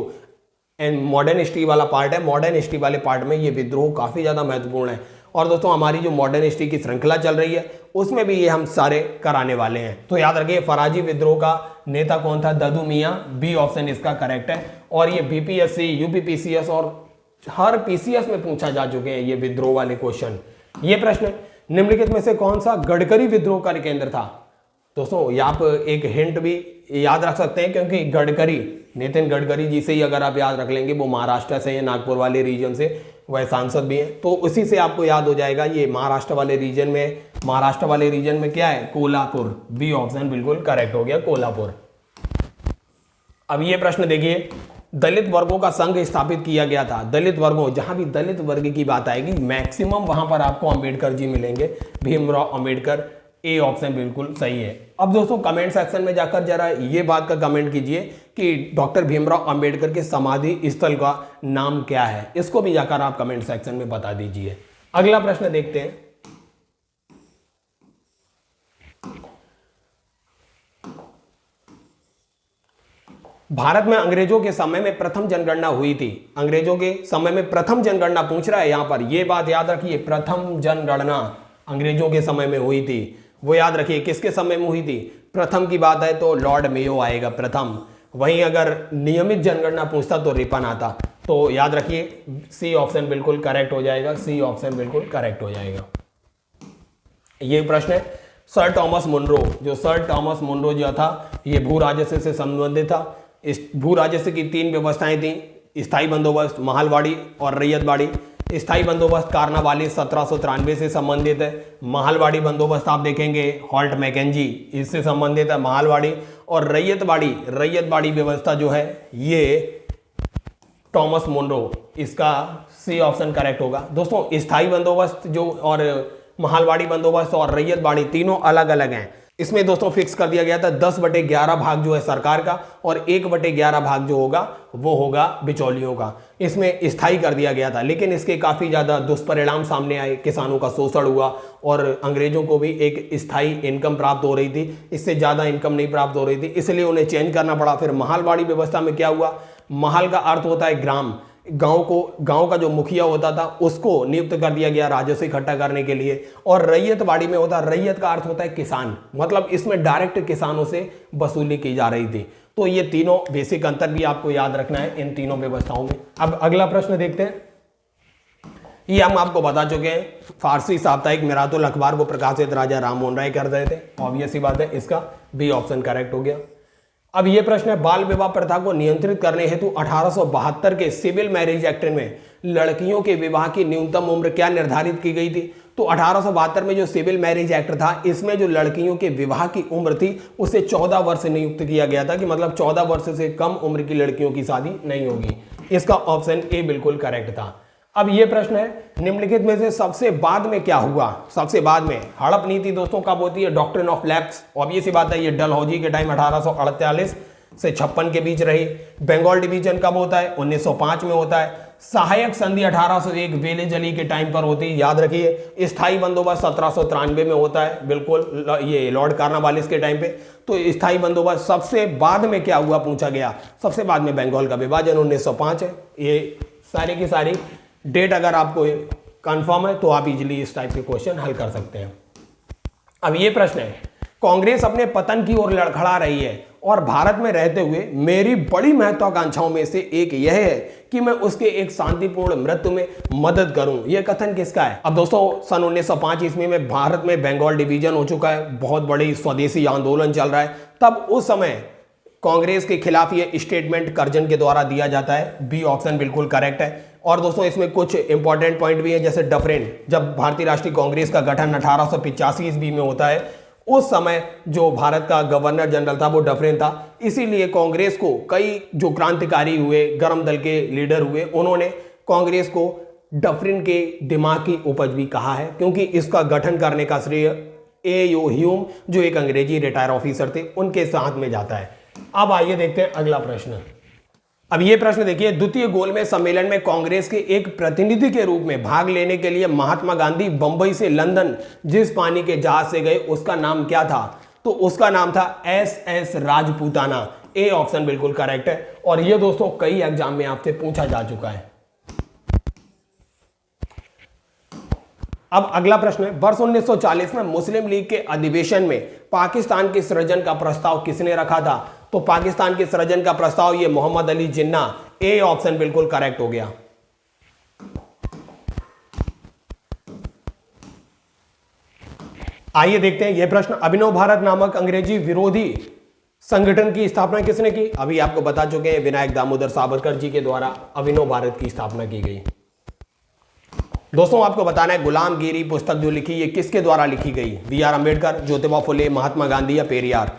मॉडर्न हिस्ट्री वाला पार्ट है, मॉडर्न हिस्ट्री वाले पार्ट में ये विद्रोह काफी ज्यादा महत्वपूर्ण है। और दोस्तों हमारी जो मॉडर्न हिस्ट्री की श्रृंखला चल रही है उसमें भी ये हम सारे कराने वाले हैं। तो याद रखिए फराजी विद्रोह का नेता कौन था? ददू मियां। बी ऑप्शन इसका करेक्ट है। और ये बीपीएससी, यूपीपीसीएस और हर पीसीएस में पूछा जा चुके हैं ये विद्रोह वाले क्वेश्चन। ये प्रश्न, निम्नलिखित में से कौन सा गडकरी विद्रोह का केंद्र था? दोस्तों आप एक हिंट भी याद रख सकते हैं, क्योंकि गडकरी, नितिन गडकरी जी से ही अगर आप याद रख लेंगे, वो महाराष्ट्र से हैं, नागपुर वाले रीजन से, वह सांसद भी हैं, तो उसी से आपको याद हो जाएगा। ये महाराष्ट्र वाले रीजन में क्या है? कोल्हापुर। बी ऑप्शन बिल्कुल करेक्ट हो गया, कोल्हापुर। अब ये प्रश्न देखिए, दलित वर्गों का संघ स्थापित किया गया था। दलित वर्गों, जहां भी दलित वर्ग की बात आएगी मैक्सिमम वहां पर आपको अंबेडकर जी मिलेंगे, भीमराव अंबेडकर। ए ऑप्शन बिल्कुल सही है। अब दोस्तों कमेंट सेक्शन में जाकर जरा ये बात का कमेंट कीजिए कि डॉक्टर भीमराव अंबेडकर के समाधि स्थल का नाम क्या है, इसको भी जाकर आप कमेंट सेक्शन में बता दीजिए। अगला प्रश्न देखते हैं, भारत में अंग्रेजों के समय में प्रथम जनगणना हुई थी। अंग्रेजों के समय में प्रथम जनगणना पूछ रहा है यहां पर, यह बात याद रखिए, प्रथम जनगणना अंग्रेजों के समय में हुई थी। वो याद रखिए किसके समय में हुई थी? प्रथम की बात है तो लॉर्ड मेयो आएगा प्रथम। वहीं अगर नियमित जनगणना पूछता तो रिपन आता। तो याद रखिए सी ऑप्शन बिल्कुल करेक्ट हो जाएगा, सी ऑप्शन बिल्कुल करेक्ट हो जाएगा। ये प्रश्न है, सर टॉमस मुनरो, जो सर टॉमस मुनरो जो था ये भू राजस्व से संबंधित था। इस भू राजस्व की 3 व्यवस्थाएं थी, स्थायी बंदोबस्त, महालवाड़ी और रैयतवाड़ी। स्थायी बंदोबस्त कार्नावाली 1793 से संबंधित है। महालवाड़ी बंदोबस्त आप देखेंगे हॉल्ट मैकेंजी, इससे संबंधित है महालवाड़ी। और रैयतवाड़ी व्यवस्था जो है ये टॉमस मुनरो, इसका सी ऑप्शन करेक्ट होगा। दोस्तों स्थायी बंदोबस्त जो और महालवाड़ी बंदोबस्त और रैयतवाड़ी तीनों अलग अलग हैं। इसमें दोस्तों फिक्स कर दिया गया था 10/11 भाग जो है सरकार का और 1/11 भाग जो होगा वो होगा बिचौलियों का। इसमें स्थायी कर दिया गया था, लेकिन इसके काफी ज्यादा दुष्परिणाम सामने आए। किसानों का शोषण हुआ और अंग्रेजों को भी एक स्थायी इनकम प्राप्त हो रही थी, इससे ज्यादा इनकम नहीं प्राप्त हो रही थी, इसलिए उन्हें चेंज करना पड़ा। फिर महालवाड़ी व्यवस्था में क्या हुआ? महल का अर्थ होता है ग्राम, गांव का जो मुखिया होता था उसको नियुक्त कर दिया गया राजस्व इकट्ठा करने के लिए। और रैयतवाड़ी में होता, रैयत का अर्थ होता है किसान, मतलब इसमें डायरेक्ट किसानों से वसूली की जा रही थी। तो ये तीनों बेसिक अंतर भी आपको याद रखना है इन तीनों व्यवस्थाओं में। अब अगला प्रश्न देखते हैं, ये हम आपको बता चुके हैं, फारसी साप्ताहिक मिरातुल अखबार को प्रकाशित राजा राममोहन राय कर रहे थे। ऑब्वियस ही बात है, इसका बी ऑप्शन करेक्ट हो गया। अब यह प्रश्न है, बाल विवाह प्रथा को नियंत्रित करने हेतु 1872 के सिविल मैरिज एक्ट में लड़कियों के विवाह की न्यूनतम उम्र क्या निर्धारित की गई थी? तो 1872 में जो सिविल मैरिज एक्ट था, इसमें जो लड़कियों के विवाह की उम्र थी उसे 14 वर्ष नियुक्त किया गया था, कि मतलब 14 वर्ष से कम उम्र की लड़कियों की शादी नहीं होगी। इसका ऑप्शन ए बिल्कुल करेक्ट था। अब यह प्रश्न है, निम्नलिखित में से सबसे बाद में क्या हुआ? सबसे बाद में हड़प नीति दोस्तों कब होती है? डॉक्ट्रिन ऑफ लैप्स, ऑब्वियस सी बात है, ये डलहौजी के टाइम 1848 से 56 के बीच रही। बंगाल डिवीजन कब होता है? 1905 में होता है। सहायक संधि 1801 वेलेजली के टाइम पर होती है, याद रखिए। स्थायी बंदोबस्त 1793 में होता है, बिल्कुल, ये लॉर्ड कार्नवालिस के टाइम पे। तो स्थायी बंदोबस्त सबसे बाद में क्या हुआ पूछा गया? सबसे बाद में बंगाल का विभाजन 1905 है। ये सारी की सारी डेट अगर आपको कंफर्म है तो आप इजीली इस टाइप के क्वेश्चन हल कर सकते हैं। अब ये प्रश्न है, कांग्रेस अपने पतन की ओर लड़खड़ा रही है और भारत में रहते हुए मेरी बड़ी महत्वाकांक्षाओं में से एक यह है कि मैं उसके एक शांतिपूर्ण मृत्यु में मदद करूं। यह कथन किसका है? अब दोस्तों सन 1905 ईस्वी में भारत में बंगाल डिवीजन हो चुका है, बहुत बड़ी स्वदेशी आंदोलन चल रहा है। तब उस समय कांग्रेस के खिलाफ ये स्टेटमेंट कर्जन के द्वारा दिया जाता है। बी ऑप्शन बिल्कुल करेक्ट है। और दोस्तों इसमें कुछ इंपॉर्टेंट पॉइंट भी है, जैसे डफरिन, जब भारतीय राष्ट्रीय कांग्रेस का गठन 1885 ईस्वी में होता है, उस समय जो भारत का गवर्नर जनरल था वो डफरिन था। इसीलिए कांग्रेस को कई जो क्रांतिकारी हुए, गर्म दल के लीडर हुए, उन्होंने कांग्रेस को डफरिन के दिमाग की उपज भी कहा है, क्योंकि इसका गठन करने का श्रेय A.O. ह्यूम, जो एक अंग्रेजी रिटायर ऑफिसर थे, उनके साथ में जाता है। अब आइए देखते हैं अगला प्रश्न। अब ये प्रश्न देखिए, द्वितीय गोलमेज सम्मेलन में कांग्रेस के एक प्रतिनिधि के रूप में भाग लेने के लिए महात्मा गांधी बंबई से लंदन जिस पानी के जहाज से गए उसका नाम क्या था? तो उसका नाम था SS राजपूताना। ए ऑप्शन बिल्कुल करेक्ट है, और ये दोस्तों कई एग्जाम में आपसे पूछा जा चुका है। अब अगला प्रश्न है, वर्ष 1940 में मुस्लिम लीग के अधिवेशन में पाकिस्तान के सृजन का प्रस्ताव किसने रखा था? तो पाकिस्तान के सृजन का प्रस्ताव ये मोहम्मद अली जिन्ना। ए ऑप्शन बिल्कुल करेक्ट हो गया। आइए देखते हैं यह प्रश्न, अभिनव भारत नामक अंग्रेजी विरोधी संगठन की स्थापना किसने की? अभी आपको बता चुके हैं, विनायक दामोदर सावरकर जी के द्वारा अभिनव भारत की स्थापना की गई। दोस्तों आपको बताना है, गुलामगिरी पुस्तक जो लिखी, ये किसके द्वारा लिखी गई? B.R. अम्बेडकर, ज्योतिबा फुले, महात्मा गांधी या पेरियार?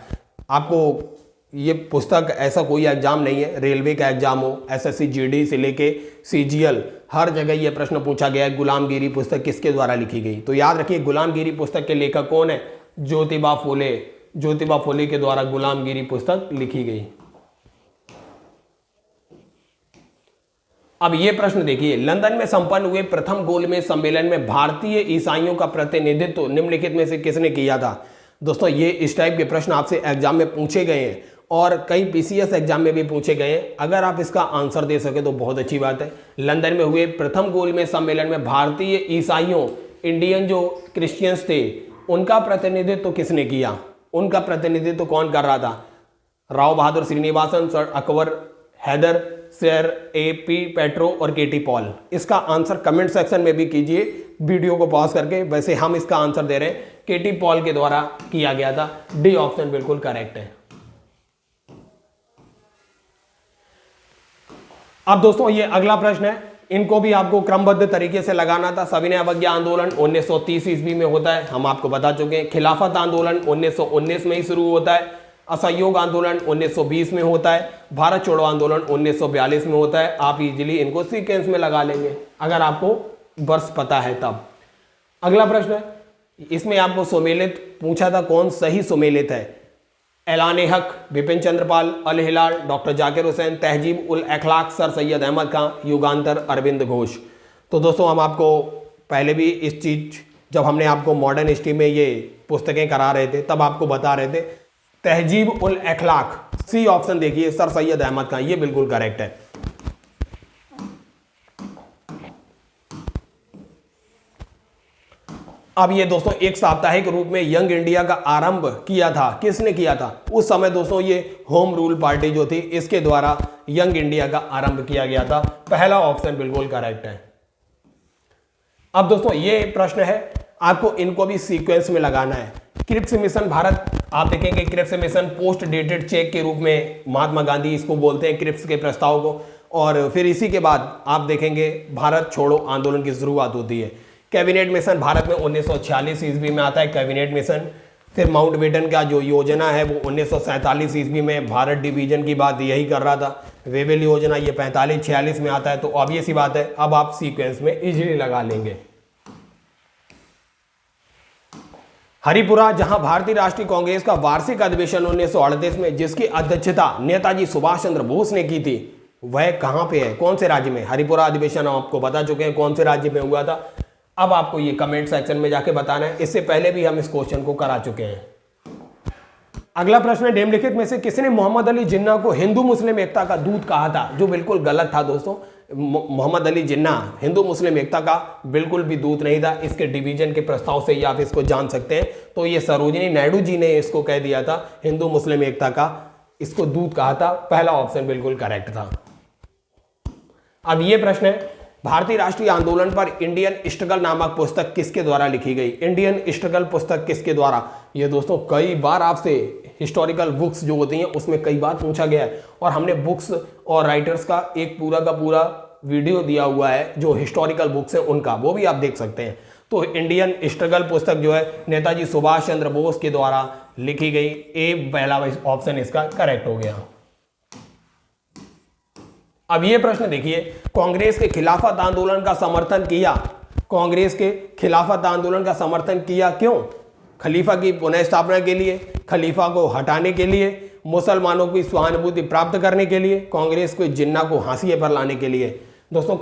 आपको ये पुस्तक, ऐसा कोई एग्जाम नहीं है, रेलवे का एग्जाम हो, SSC GD से लेके CGL, हर जगह ये प्रश्न पूछा गया है, गुलामगिरी पुस्तक किसके द्वारा लिखी गई? तो याद रखिए, गुलामगिरी पुस्तक के लेखक कौन है? ज्योतिबा फुले। ज्योतिबा फुले के द्वारा गुलामगिरी पुस्तक लिखी गई। अब ये प्रश्न देखिए, लंदन में संपन्न हुए प्रथम गोलमेज सम्मेलन में भारतीय ईसाइयों का प्रतिनिधित्व निम्नलिखित में से किसने किया था? दोस्तों ये इस टाइप के प्रश्न आपसे एग्जाम में पूछे गए हैं और कई PCS एग्जाम में भी पूछे गए हैं। अगर आप इसका आंसर दे सके तो बहुत अच्छी बात है। लंदन में हुए प्रथम गोलमेज सम्मेलन में भारतीय ईसाइयों, इंडियन जो क्रिश्चियंस थे, उनका प्रतिनिधित्व किसने किया? उनका प्रतिनिधित्व कौन कर रहा था? Rao Bahadur Srinivasan, sir Akbar Haidar, sir AP Patro और KT पॉल? इसका आंसर कमेंट सेक्शन में भी कीजिए वीडियो को पॉज करके। वैसे हम इसका आंसर दे रहे हैं, KT पॉल के द्वारा किया गया था। डी ऑप्शन बिल्कुल करेक्ट है। अब दोस्तों ये अगला प्रश्न है, इनको भी आपको क्रमबद्ध तरीके से लगाना था। सविनय अवज्ञा आंदोलन 1930 ईस्वी में होता है, हम आपको बता चुके हैं। खिलाफत आंदोलन 1919 में ही शुरू होता है। असहयोग आंदोलन 1920 में होता है। भारत छोड़ो आंदोलन 1942 में होता है। आप इजीली इनको सीक्वेंस में लगा लेंगे अगर आपको वर्ष पता है तब। अगला प्रश्न है, इसमें आपको सुमेलित पूछा था, कौन सही सुमेलित है? ऐलान हक, बिपिन चंद्रपाल, अल हिलाल, डॉक्टर जाकिर हुसैन, तहजीब उल अखलाक, सर सैयद अहमद खां, युगांतर, अरविंद घोष। तो दोस्तों हम आपको पहले भी इस चीज, जब हमने आपको मॉडर्न हिस्ट्री में ये पुस्तकें करा रहे थे तब आपको बता रहे थे, तहजीब उल अखलाक, सी ऑप्शन देखिए, सर सैयद अहमद खां, ये बिल्कुल करेक्ट है। अब ये दोस्तों एक साप्ताहिक रूप में यंग इंडिया का आरंभ किया था, किसने किया था? उस समय दोस्तों ये होम रूल पार्टी जो थी, इसके द्वारा यंग इंडिया का आरंभ किया गया था। पहला ऑप्शन बिल्कुल करेक्ट है। अब दोस्तों ये प्रश्न है, आपको इनको भी सीक्वेंस में लगाना है। क्रिप्स मिशन भारत, आप देखेंगे Cripps mission post dated cheque के रूप में महात्मा गांधी इसको बोलते हैं, क्रिप्स के प्रस्ताव को। और फिर इसी के बाद आप देखेंगे भारत छोड़ो आंदोलन की शुरुआत होती है। कैबिनेट मिशन भारत में 1946 ईस्वी में आता है, कैबिनेट मिशन। फिर माउंटबेटन का जो योजना है वो 1947 ईस्वी में भारत डिवीजन की बात यही कर रहा था। वेवेल योजना ये 45-46 में आता है। तो अब ये सी बात है, अब आप सीक्वेंस में इजीली लगा लेंगे। हरिपुरा, जहां भारतीय राष्ट्रीय कांग्रेस का वार्षिक अधिवेशन 1938 में जिसकी अध्यक्षता नेताजी सुभाष चंद्र बोस ने की थी, वह कहां पे है, कौन से राज्य में? हरिपुरा अधिवेशन आपको बता चुके हैं कौन से राज्य में हुआ था। अब आपको ये कमेंट सेक्शन में जाके बताना है, इससे पहले भी हम इस क्वेश्चन को करा चुके हैं। अगला प्रश्न है, निम्नलिखित में से किसने मोहम्मद अली जिन्ना को हिंदू मुस्लिम एकता का दूत कहा था? जो बिल्कुल गलत था दोस्तों। मोहम्मद अली जिन्ना हिंदू मुस्लिम एकता का बिल्कुल भी दूत नहीं था। इसके डिवीजन के प्रस्ताव से ही आप इसको जान सकते हैं। तो ये सरोजिनी नायडू जी ने इसको कह दिया था, हिंदू मुस्लिम एकता का इसको दूत कहा था। पहला ऑप्शन बिल्कुल करेक्ट था। अब ये प्रश्न है, भारतीय राष्ट्रीय आंदोलन पर इंडियन स्ट्रगल नामक पुस्तक किसके द्वारा लिखी गई? इंडियन स्ट्रगल पुस्तक किसके द्वारा? ये दोस्तों कई बार आपसे हिस्टोरिकल बुक्स जो होती हैं उसमें कई बार पूछा गया है, और हमने बुक्स और राइटर्स का एक पूरा का पूरा वीडियो दिया हुआ है, जो हिस्टोरिकल बुक्स हैं उनका, वो भी आप देख सकते हैं। तो इंडियन स्ट्रगल पुस्तक जो है नेताजी सुभाष चंद्र बोस के द्वारा लिखी गई। ए पहला ऑप्शन इसका करेक्ट हो गया। अब ये प्रश्न देखिए, कांग्रेस के खिलाफत आंदोलन का समर्थन किया, कांग्रेस के खिलाफत आंदोलन का समर्थन किया क्यों? खलीफा की पुनः स्थापना के लिए, खलीफा को हटाने के लिए, मुसलमानों की सहानुभूति प्राप्त करने के लिए, कांग्रेस को जिन्ना को हाशिए पर लाने के लिए। दोस्तों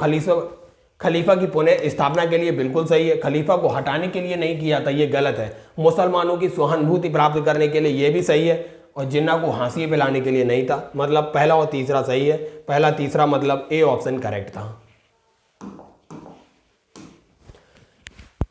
खलीफा की पुनः स्थापना के लिए बिल्कुल सही है, खलीफा को हटाने के लिए नहीं किया था, ये गलत है। मुसलमानों की सहानुभूति प्राप्त करने के लिए ये भी सही है, और जिन्ना को हाशिए पे लाने के लिए नहीं था। मतलब पहला और तीसरा सही है, पहला तीसरा मतलब ए ऑप्शन करेक्ट था।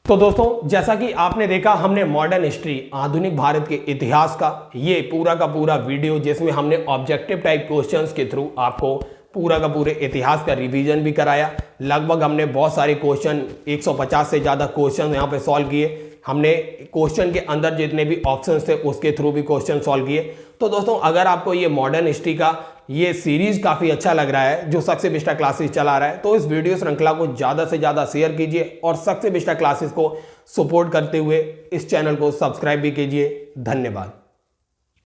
तो दोस्तों जैसा कि आपने देखा, हमने मॉडर्न हिस्ट्री, आधुनिक भारत के इतिहास का ये पूरा का पूरा वीडियो, जिसमें हमने ऑब्जेक्टिव टाइप क्वेश्चंस के थ्रू आपको पूरा का पूरे इतिहास का रिवीजन भी कराया। लगभग हमने बहुत सारे क्वेश्चन, 150 से ज़्यादा क्वेश्चन यहाँ पे सॉल्व किए। हमने क्वेश्चन के अंदर जितने भी ऑप्शंस थे उसके थ्रू भी क्वेश्चन सॉल्व किए। तो दोस्तों अगर आपको ये मॉडर्न हिस्ट्री का ये सीरीज काफ़ी अच्छा लग रहा है जो सक्से बिस्टा क्लासेस चला रहा है, तो इस वीडियो श्रृंखला को ज़्यादा से ज़्यादा शेयर कीजिए और सक्से बिस्टा क्लासेस को सपोर्ट करते हुए इस चैनल को सब्सक्राइब भी कीजिए। धन्यवाद।